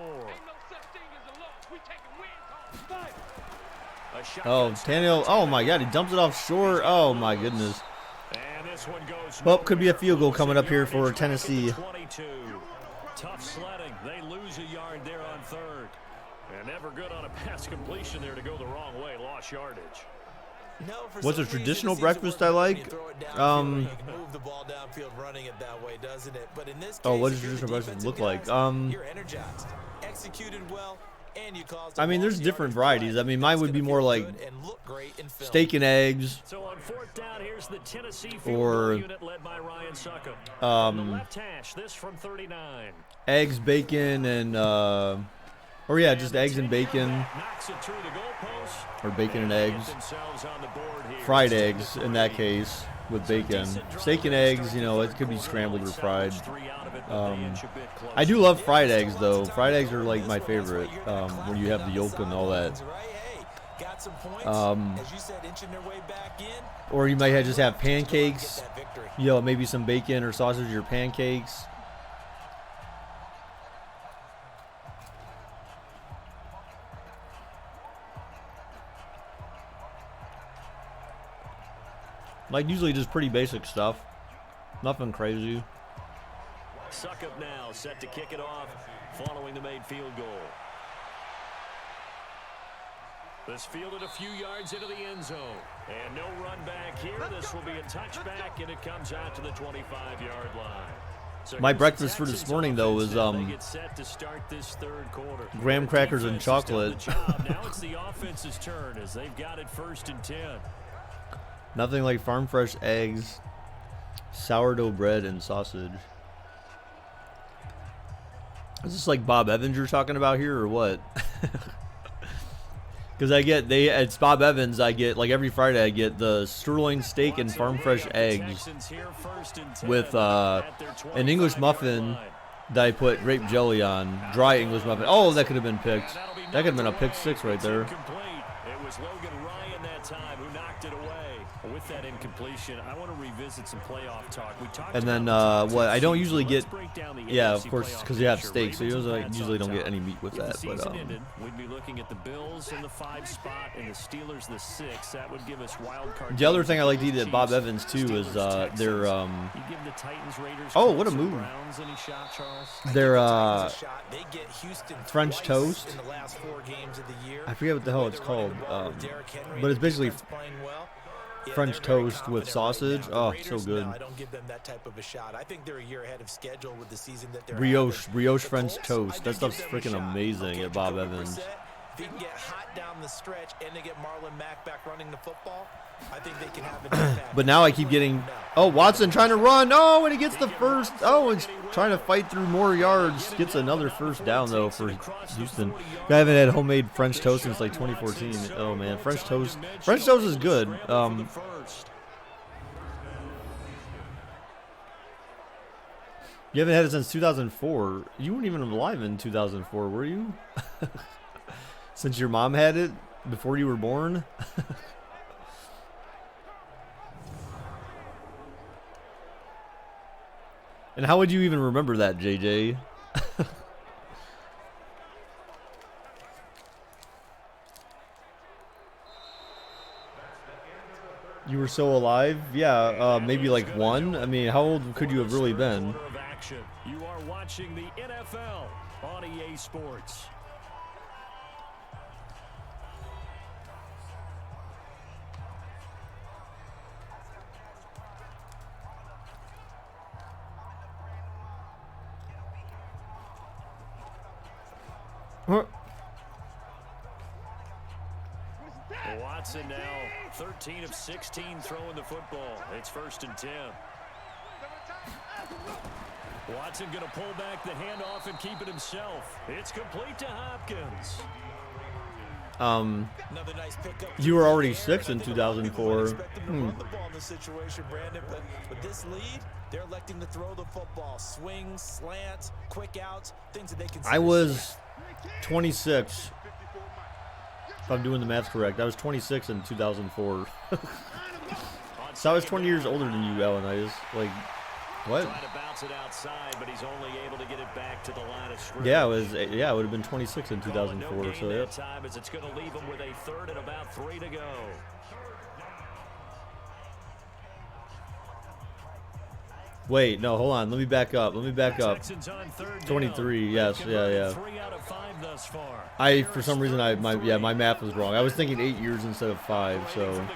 A shotgun Oh, snap. Tannehill. Oh my God, he dumps it off short. Oh my goodness. And this one goes Well, could be a nowhere. field goal coming up here for Yardage back at the Tennessee. 22. Tough sledding. They lose a yard there on 3rd. And never good on a pass completion there to go the wrong way. Lost yardage. No, for What's some a reason, traditional it seems to breakfast work I when like? you throw it downfield. You can move the ball downfield running it that way, doesn't it? But in this Oh, case, what if does you're the traditional breakfast defensive look like? guys, you're energized, executed well, and you caused a I mean, there's long different yardage varieties. play. I mean, mine That's would be gonna more feel like good and look great in film. steak and eggs, So on 4th down, here's the Tennessee field Or, goal unit led by Ryan Suckup. From the left hash, this from 39. eggs, bacon, and or yeah, just eggs and bacon, Knocks it through the goalpost. or bacon and They get eggs, themselves on the board here. fried 6th and eggs in that 3. case with bacon. Decent drive Steak and to eggs, start you the know, it third could be quarter. scrambled or Salvaged fried. 3 out of it, but they inch a bit closer. I do love fried Yeah, eggs still though. lots of Fried time eggs to are go like this my one. That's why favorite you're gonna when you clap have the it yolk up and all that. sidelines, right? Hey, got some points. As you said, inching their way back in. Or you might just have Get pancakes, that victory. you know, maybe some bacon or sausage or pancakes. Like usually just pretty basic stuff. Nothing crazy. Suckup now set to kick it off following the made field goal. This fielded a few yards into the end zone. And no run back here. This will be a touchback, and it comes out to the 25-yard line. So My here's the breakfast for this Texans morning, though, offense is, as they get set to start this 3rd quarter. graham crackers and Defense has done the chocolate. job. Now it's the offense's turn as they've got it 1st and 10. Nothing like farm fresh eggs, sourdough bread, and sausage. Is this like Bob Evans you're talking about here, or what? Because it's Bob Evans. I get like every Friday. I get the sirloin steak and farm fresh eggs with an English muffin that I put grape jelly on, dry English muffin. Oh, that could have been picked. That could have been a pick 6 right there. It was Logan Ryan that time who knocked it away. With that incompletion, I want to revisit some playoff talk. We talked And then about the what? top I two don't seeds. usually Let's get. break down the Yeah, AFC of course, playoff because you have picture. steak, so you Ravens and usually Pats don't on get any top. meat with If that. the But season ended, we'd be looking at the Bills in the 5 spot and the Steelers the 6. That would give us wild card. the other games thing I like to eat against at Bob Chiefs, Evans too is Steelers, their Texans. You give the Titans, Raiders, Oh, what a Colts, and move. Browns any shot, Charles? their Titans a shot. They get Houston French twice toast. in the last 4 games of the year. I forget what the hell it's They're running called, the ball with Derrick Henry but it's and basically defense playing well. Yeah, French they're very toast with confident sausage. right now. Oh, The so Raiders, good. No, I don't give them that type of a shot. I think they're a year ahead of schedule with the season that they're Brioche having. brioche The French Colts, toast. I That do stuff's give them a freaking shot. amazing Okay, at Bob Jacoby Evans. Brissett, if he can get hot down the stretch and they get Marlon Mack back running the football, I think they can have an impact. But now I keep getting Oh, Watson trying to run. Oh, and he gets the first. Oh, he's trying to fight through more yards. Gets another first down, though, for Houston. I haven't had homemade French toast since, like, 2014. Oh, man. French toast. French toast is good. You haven't had it since 2004. You weren't even alive in 2004, were you? Since your mom had it before you were born? And how would you even remember that, JJ? You were so alive? Yeah, maybe like 1. I mean, how old could you have really been? You are watching the NFL on EA Sports. Watson now 13 of 16 throwing the football. It's 1st and 10. Watson going to pull back the handoff and keep it himself. It's complete to Hopkins. You were already 6 in 2004. With this lead, they're electing to throw the football. Swings, slants, quick outs, things that they can. I was 26. If I'm doing the math correct, I was 26 in 2004. So I was 20 years older than you, Alan. I just like, what? Trying to bounce it outside, but he's only able to get it back to the line of scrimmage. Yeah, it was. Yeah, it would have been 26 in 2004. So yeah. Time as it's going to leave him with a 3rd and about 3 to go. Wait, no, hold on. Let me back up. 23. Yes, yeah. 3 out of 5 thus far. For some reason, my math was wrong. I was thinking 8 years instead of 5. So.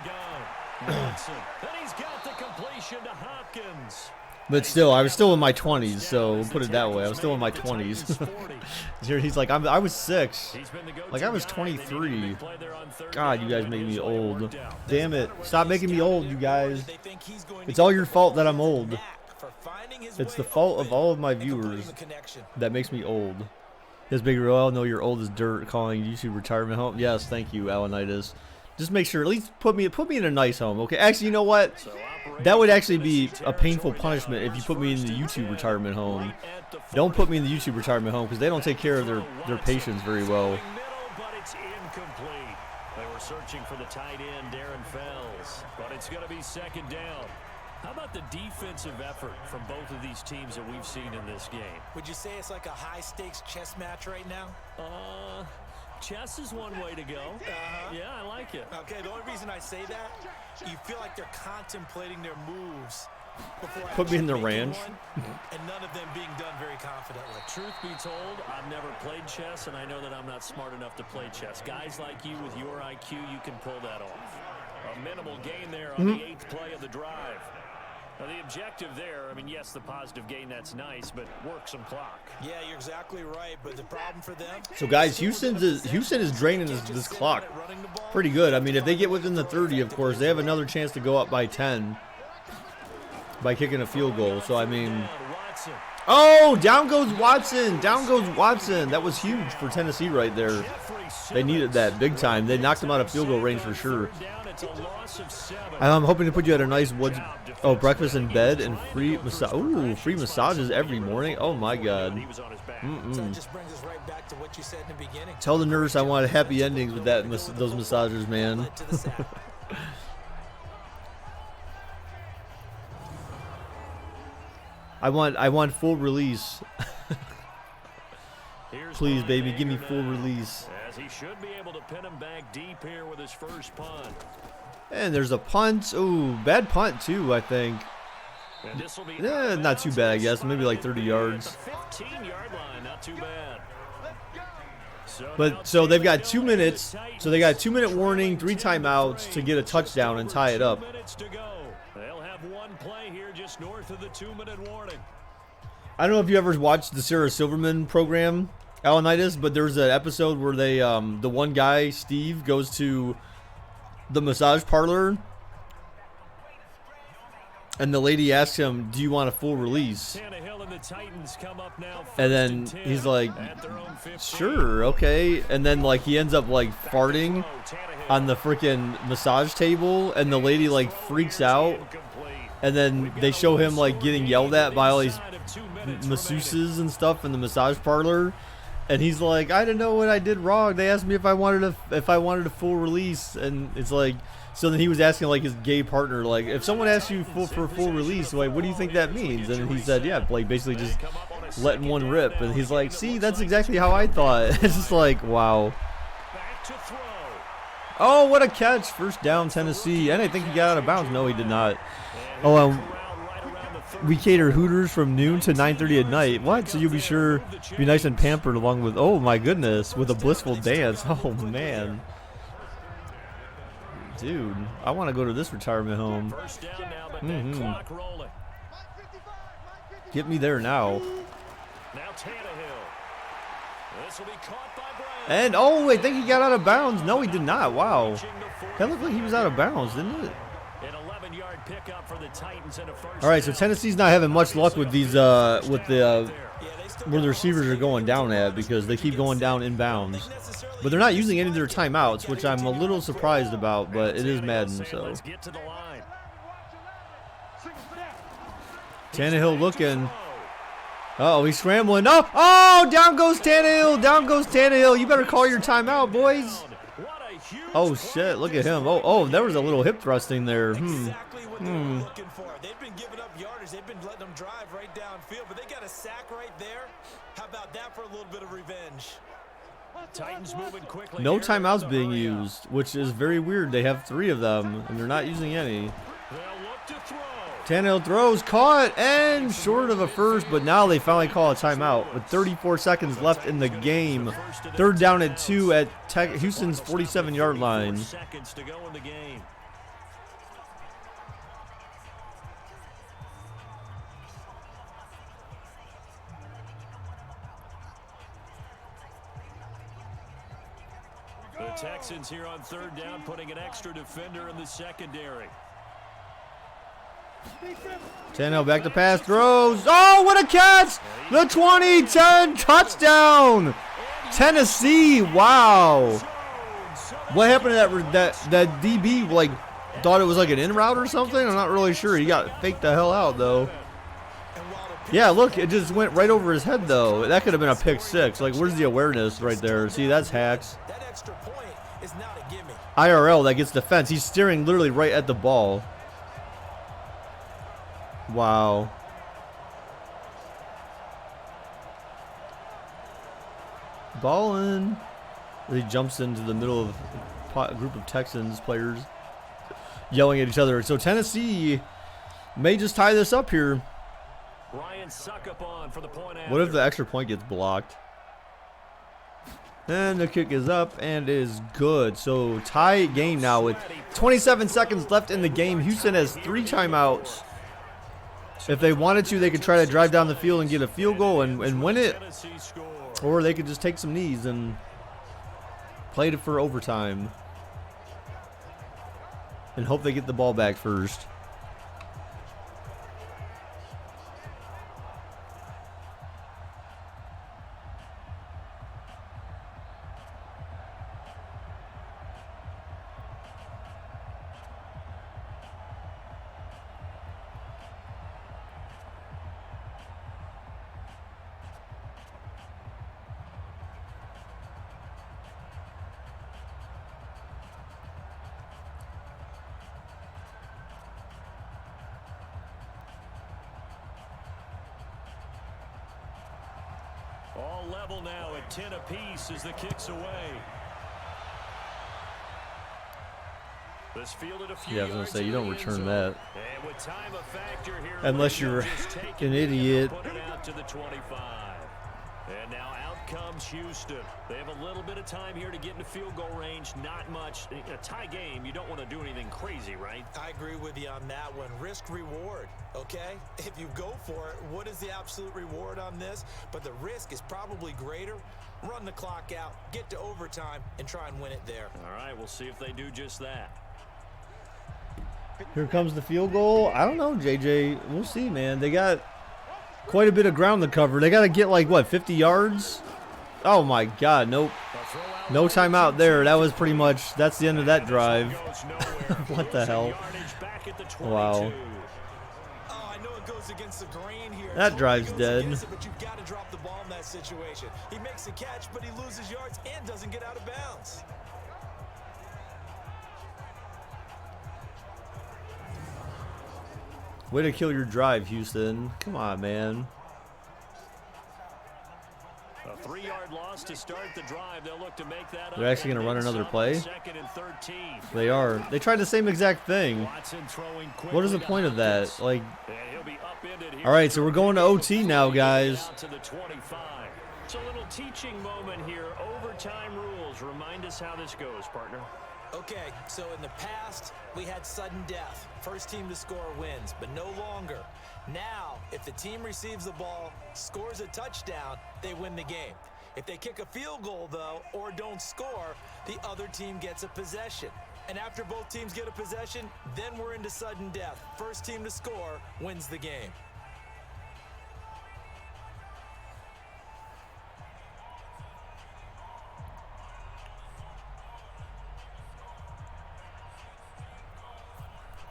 Watson. Then he's got the completion to Hopkins. But still, I was still in my 20s. So we'll put it that way. I was still in my 20s. Here he's like, I was 6. Like I was 23. God, you guys make me old. Damn it! Stop making me old, you guys. It's all your fault that I'm old. It's the fault of all of my viewers that makes me old. His big royal, no, you're old as dirt. Calling YouTube retirement home. Yes, thank you, Alanitis. Just make sure, at least put me in a nice home, okay? Actually, you know what? That would actually be a painful punishment if you put me in the YouTube retirement home. Don't put me in the YouTube retirement home because they don't take care of their patients very well. But it's incomplete. They were searching for the tight end, Darren Fells, but it's going to be 2nd down. How about the defensive effort from both of these teams that we've seen in this game? Would you say it's like a high-stakes chess match right now? Chess is one way to go. Yeah, I like it. Okay, the only reason I say that, you feel like they're contemplating their moves before Put me in the ranch. And none of them being done very confidently. Truth be told, I've never played chess, and I know that I'm not smart enough to play chess. Guys like you with your IQ, you can pull that off. A minimal gain there on the 8th play of the drive. Now, the objective there, I mean, yes, the positive gain, that's nice, but work some clock. Yeah, you're exactly right, but the problem for them... So, guys, Houston is draining this clock pretty good. I mean, if they get within the 30, of course, they have another chance to go up by 10 by kicking a field goal. So, I mean... Oh, down goes Watson. Down goes Watson. That was huge for Tennessee right there. They needed that big time. They knocked him out of field goal range for sure. I'm hoping to put you at a nice breakfast in bed and free massage. Ooh, free massages every morning. Oh my God. Tell the nurse I want happy endings with those massages, man. I want full release. Please, baby, give me full release. As he should be able to pin him back deep here with his first punt. And there's a punt. Ooh, bad punt too, I think. Not too bad, I guess. Maybe like 30 yards. 15-yard line, not too bad. But so they've got 2 minutes. So they got a 2-minute warning, 3 timeouts to get a touchdown and tie it up. They'll have one play here just north of the 2-minute warning. I don't know if you ever watched the Sarah Silverman program, Alanitis, but there's an episode where they, the one guy, Steve, goes to the massage parlor, And the lady asks him, "Do you want a full release?" Tannehill and the Titans come up now And then first and he's 10 like, at their own 15. "Sure, okay." And then like he ends up like farting on the freaking massage table, and the lady like freaks out. And then they show him like getting yelled at by all these masseuses and stuff in the massage parlor, and he's like, "I didn't know what I did wrong. They asked me if I wanted a full release," and it's like, so then he was asking like his gay partner, like, if someone asks you for a full release, like, what do you think that means? And he said, yeah, like basically just letting one rip. And he's like, see, that's exactly how I thought. It's just like, wow. Back to throw. Oh, what a catch! First down, Tennessee. And I think he got out of bounds. No, he did not. Oh, we cater Hooters from noon to 9:30 at night. What? So you'll be sure be nice and pampered along with, oh my goodness, with a blissful dance. Oh man. Dude, I want to go to this retirement home. First down now, but that clock rolling. Get me there now. Now Tannehill. This will be caught by Brown. And, oh, I think he got out of bounds. No, he did not. Wow. That looked like he was out of bounds, didn't it? An 11-yard pickup for the Titans and a first. All right, so Tennessee's not having much luck with these, where the receivers are going down at, because they keep going down in bounds. But they're not using any of their timeouts, which I'm a little surprised about, but it is Madden, so. Let's get to the line. Tannehill looking. Uh-oh, he's scrambling. Oh, down goes Tannehill. Down goes Tannehill. You better call your timeout, boys. Oh, shit, look at him. Oh, there was a little hip thrusting there. Exactly what they were looking for. They've been giving up yardage. They've been letting them drive right downfield, but they got a sack right there. How about that for a little bit of revenge? Titans moving quickly. No timeouts being used, which is very weird. They have 3 of them, and they're not using any. They'll look to throw. Tannehill throws, caught, and short of a first, but now they finally call a timeout with 34 seconds left in the game. Third down at 2 at Houston's 47-yard line. Seconds to go in the game. The Texans here on third down, putting an extra defender in the secondary. Tannehill back to pass, throws. Oh, what a catch! The 20-10 touchdown! Tennessee, wow. What happened to that DB, like, thought it was like an in route or something? I'm not really sure. He got faked the hell out, though. Yeah, look, it just went right over his head, though. That could have been a pick 6. Like, where's the awareness right there? See, that's hacks. That extra point is not a gimme. IRL, that gets defense. He's steering literally right at the ball. Wow. Ballin'. He jumps into the middle of a group of Texans players yelling at each other. So Tennessee may just tie this up here. Ryan Suckup on for the point after. What if the extra point gets blocked? And the kick is up and is good. So tie game now with 27 seconds left in the game. Houston has 3 timeouts. If they wanted to, they could try to drive down the field and get a field goal and win it. Or they could just take some knees and play it for overtime. And hope they get the ball back first. All level now at 10 apiece as the kick's away. This fielded a few Yeah, I was going to say, you don't return that. And with time a factor here, Unless you're an idiot. put it out to the 25. And now out comes Houston. They have a little bit of time here to get into field goal range. Not much. In a tie game, you don't want to do anything crazy, right? I agree with you on that one. Risk reward, okay? If you go for it, what is the absolute reward on this? But the risk is probably greater. Run the clock out, get to overtime, and try and win it there. All right, we'll see if they do just that. Here comes the field goal. I don't know, JJ. We'll see, man. They got quite a bit of ground to cover. They got to get like, what, 50 yards? Oh, my God. Nope. No timeout there. That was pretty much, that's the end of that drive. What the hell? Wow. That drive's dead. But you've got to drop the ball in that situation. He makes a catch, but he loses yards and doesn't get out of bounds. Way to kill your drive, Houston. Come on, man. A 3-yard loss to start the drive. They'll look to make that. They're actually going to run another play? Second and 13. They are. They tried the same exact thing. What is the point of that? Like, all right, so we're going to OT now, guys. To the 25. It's a little teaching moment here. Overtime rules. Remind us how this goes, partner. Okay, so in the past, we had sudden death. First team to score wins, but no longer. Now, if the team receives the ball, scores a touchdown, they win the game. If they kick a field goal, though, or don't score, the other team gets a possession. And after both teams get a possession, then we're into sudden death. First team to score wins the game.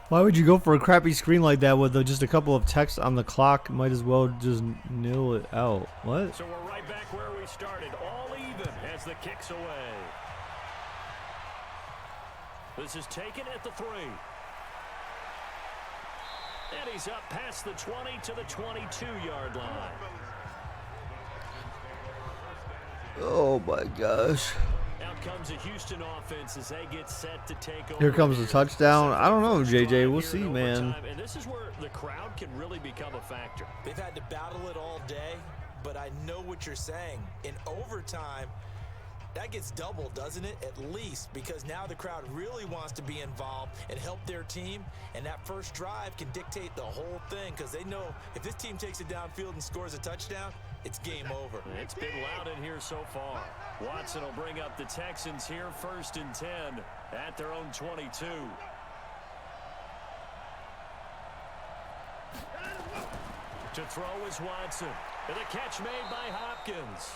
Why would you go for a crappy screen like that with just a couple of texts on the clock? Might as well just nil it out. What? So we're right back where we started. All even as the kick's away. This is taken at the 3. And he's up past the 20 to the 22-yard line. Oh, my gosh. Out comes a Houston offense as they get set to take over. Here comes the touchdown. I don't know, JJ. We'll see, man. And this is where the crowd can really become a factor. They've had to battle it all day, but I know what you're saying. In overtime, that gets doubled, doesn't it? At least, because now the crowd really wants to be involved and help their team, and that first drive can dictate the whole thing because they know if this team takes it downfield and scores a touchdown, it's game over. It's been loud in here so far. Watson will bring up the Texans here, 1st and 10 at their own 22. To throw is Watson. And the catch made by Hopkins.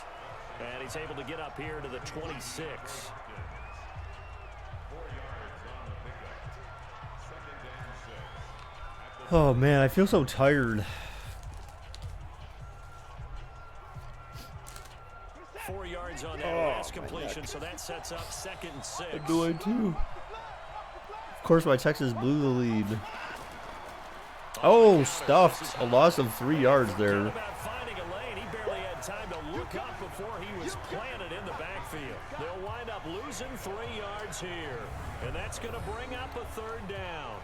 And he's able to get up here to the 26. Oh, man. I feel so tired. 4 yards on that last completion, so that sets up 2nd and 6. I'm doing too. Of course, my Texas blew the lead. Oh, stuffed. A loss of 3 yards there. About finding a lane. He barely had time to look up before he was planted in the backfield. They'll wind up losing 3 yards here, and that's going to bring up a 3rd down.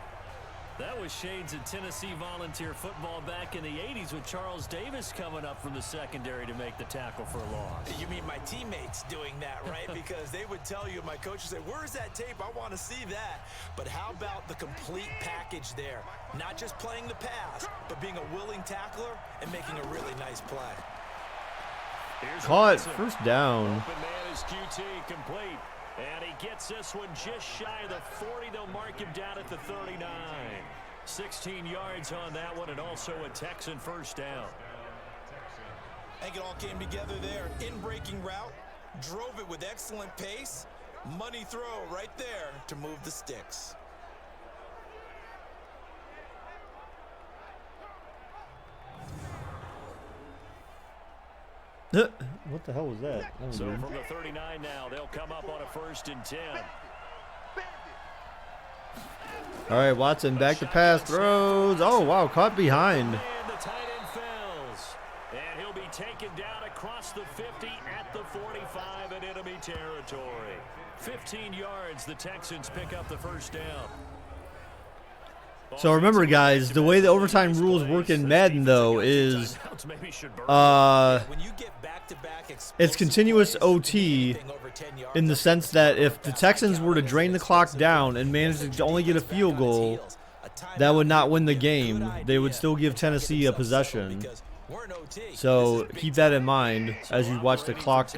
That was shades of Tennessee volunteer football back in the 80s with Charles Davis coming up from the secondary to make the tackle for a loss. You mean my teammates doing that, right? Because they would tell you, my coach would say, where's that tape? I want to see that. But how about the complete package there? Not just playing the pass, but being a willing tackler and making a really nice play. Caught. 1st down. Open man is QT complete. And he gets this one just shy of the 40. They'll mark him down at the 39. 16 yards on that one, and also a Texan 1st down. I think it all came together there. In-breaking route, drove it with excellent pace. Money throw right there to move the sticks. What the hell was that? That was So weird. from the 39 now, they'll come up on a 1st and 10. All right, Watson back to pass, throws. Oh, wow, caught behind. And the tight end falls. And he'll be taken down across the 50 at the 45 in enemy territory. 15 yards, the Texans pick up the 1st down. So remember, guys, the way the overtime rules work in Madden, though, is it's continuous OT in the sense that if the Texans were to drain the clock down and manage to only get a field goal, that would not win the game. They would still give Tennessee a possession. So keep that in mind as you watch the clock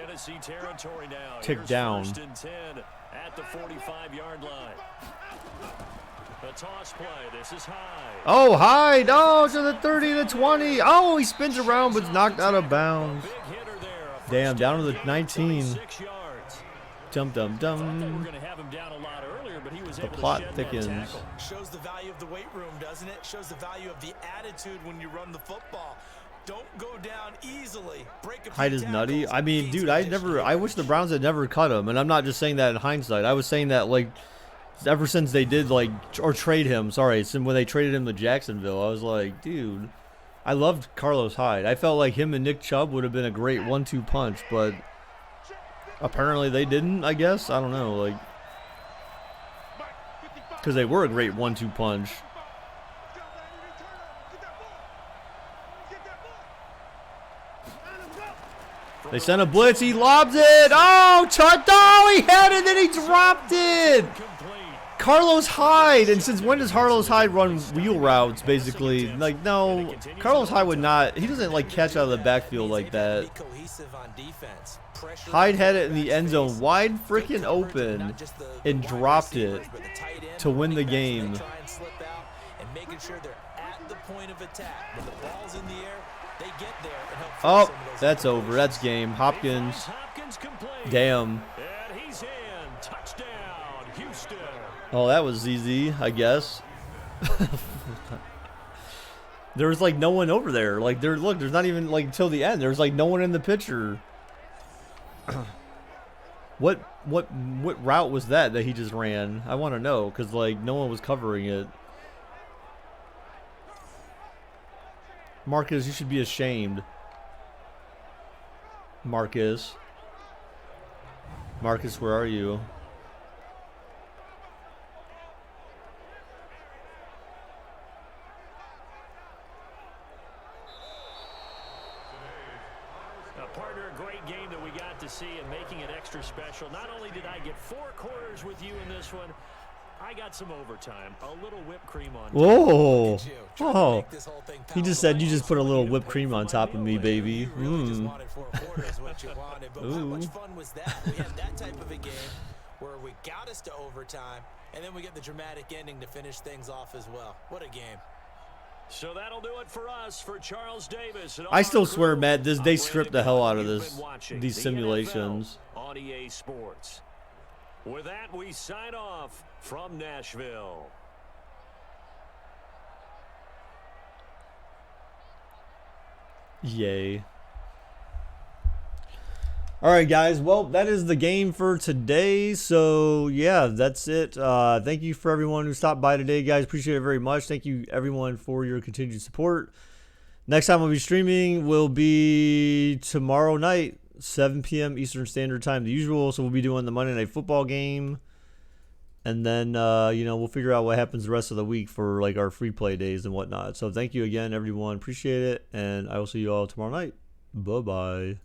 tick down. At the 45-yard line. The toss play. This is Hyde. Oh, Hyde. Oh, to the 30, the 20. Oh, he spins around but's knocked out of bounds. Big hitter there. A Damn, first down to the gain, 19. 36 yards. Dum, dum, Thought they were dum. going to have him down a lot earlier, but he was The able plot to shed thickens. that tackle. Shows the value of the weight room, doesn't it? Shows the value of the attitude when you run the football. Don't go down easily. Break a few Hyde is nutty. tackles, I mean, gain dude, some I wish the Browns had never cut him, and I'm not just saying that in hindsight. I was saying that like ever since they did like or trade him. Sorry, since when they traded him to Jacksonville, I was like, dude, I loved Carlos Hyde. I felt like him and Nick Chubb would have been a great 1-2 punch, but apparently they didn't. I guess I don't know, like because they were a great 1-2 punch. They sent a blitz. He lobs it. Oh, oh, he had it, then he dropped it. Carlos Hyde. And since when does Carlos Hyde run wheel routes, basically? Like, no. Carlos Hyde would not. He doesn't, like, catch out of the backfield like that. Hyde had it in the end zone, wide freaking open, and dropped it to win the game. Oh, that's over. That's game. Hopkins. Damn. And he's in. Touchdown, Houston. Oh, that was easy, I guess. There was like no one over there. Like look, there's not even like till the end. There's like no one in the picture. What route was that he just ran? I want to know because like no one was covering it. Marcus, you should be ashamed. Marcus, where are you? Partner, a great game that we got to see and making it extra special. Not only did I get 4 quarters with you in this one, I got some overtime. A little whipped cream on top. Whoa. Oh. He just said you just put a little whipped cream on top of me, baby. Ooh. How much fun was that? We had that type of a game where we got us to overtime, and then we get the dramatic ending to finish things off as well. What a game. So that'll do it for us, for Charles Davis. And I still swear, crew. Matt, they I'm stripped Brandon the hell out Gaudin. of You've this, been watching these the simulations. NFL on EA Sports. With that, we sign off from Nashville. Yay. All right, guys. Well, that is the game for today. So, yeah, that's it. Thank you for everyone who stopped by today, guys. Appreciate it very much. Thank you, everyone, for your continued support. Next time we'll be streaming will be tomorrow night, 7 p.m. Eastern Standard Time, the usual. So we'll be doing the Monday Night Football game. And then, you know, we'll figure out what happens the rest of the week for, like, our free play days and whatnot. So thank you again, everyone. Appreciate it. And I will see you all tomorrow night. Bye-bye.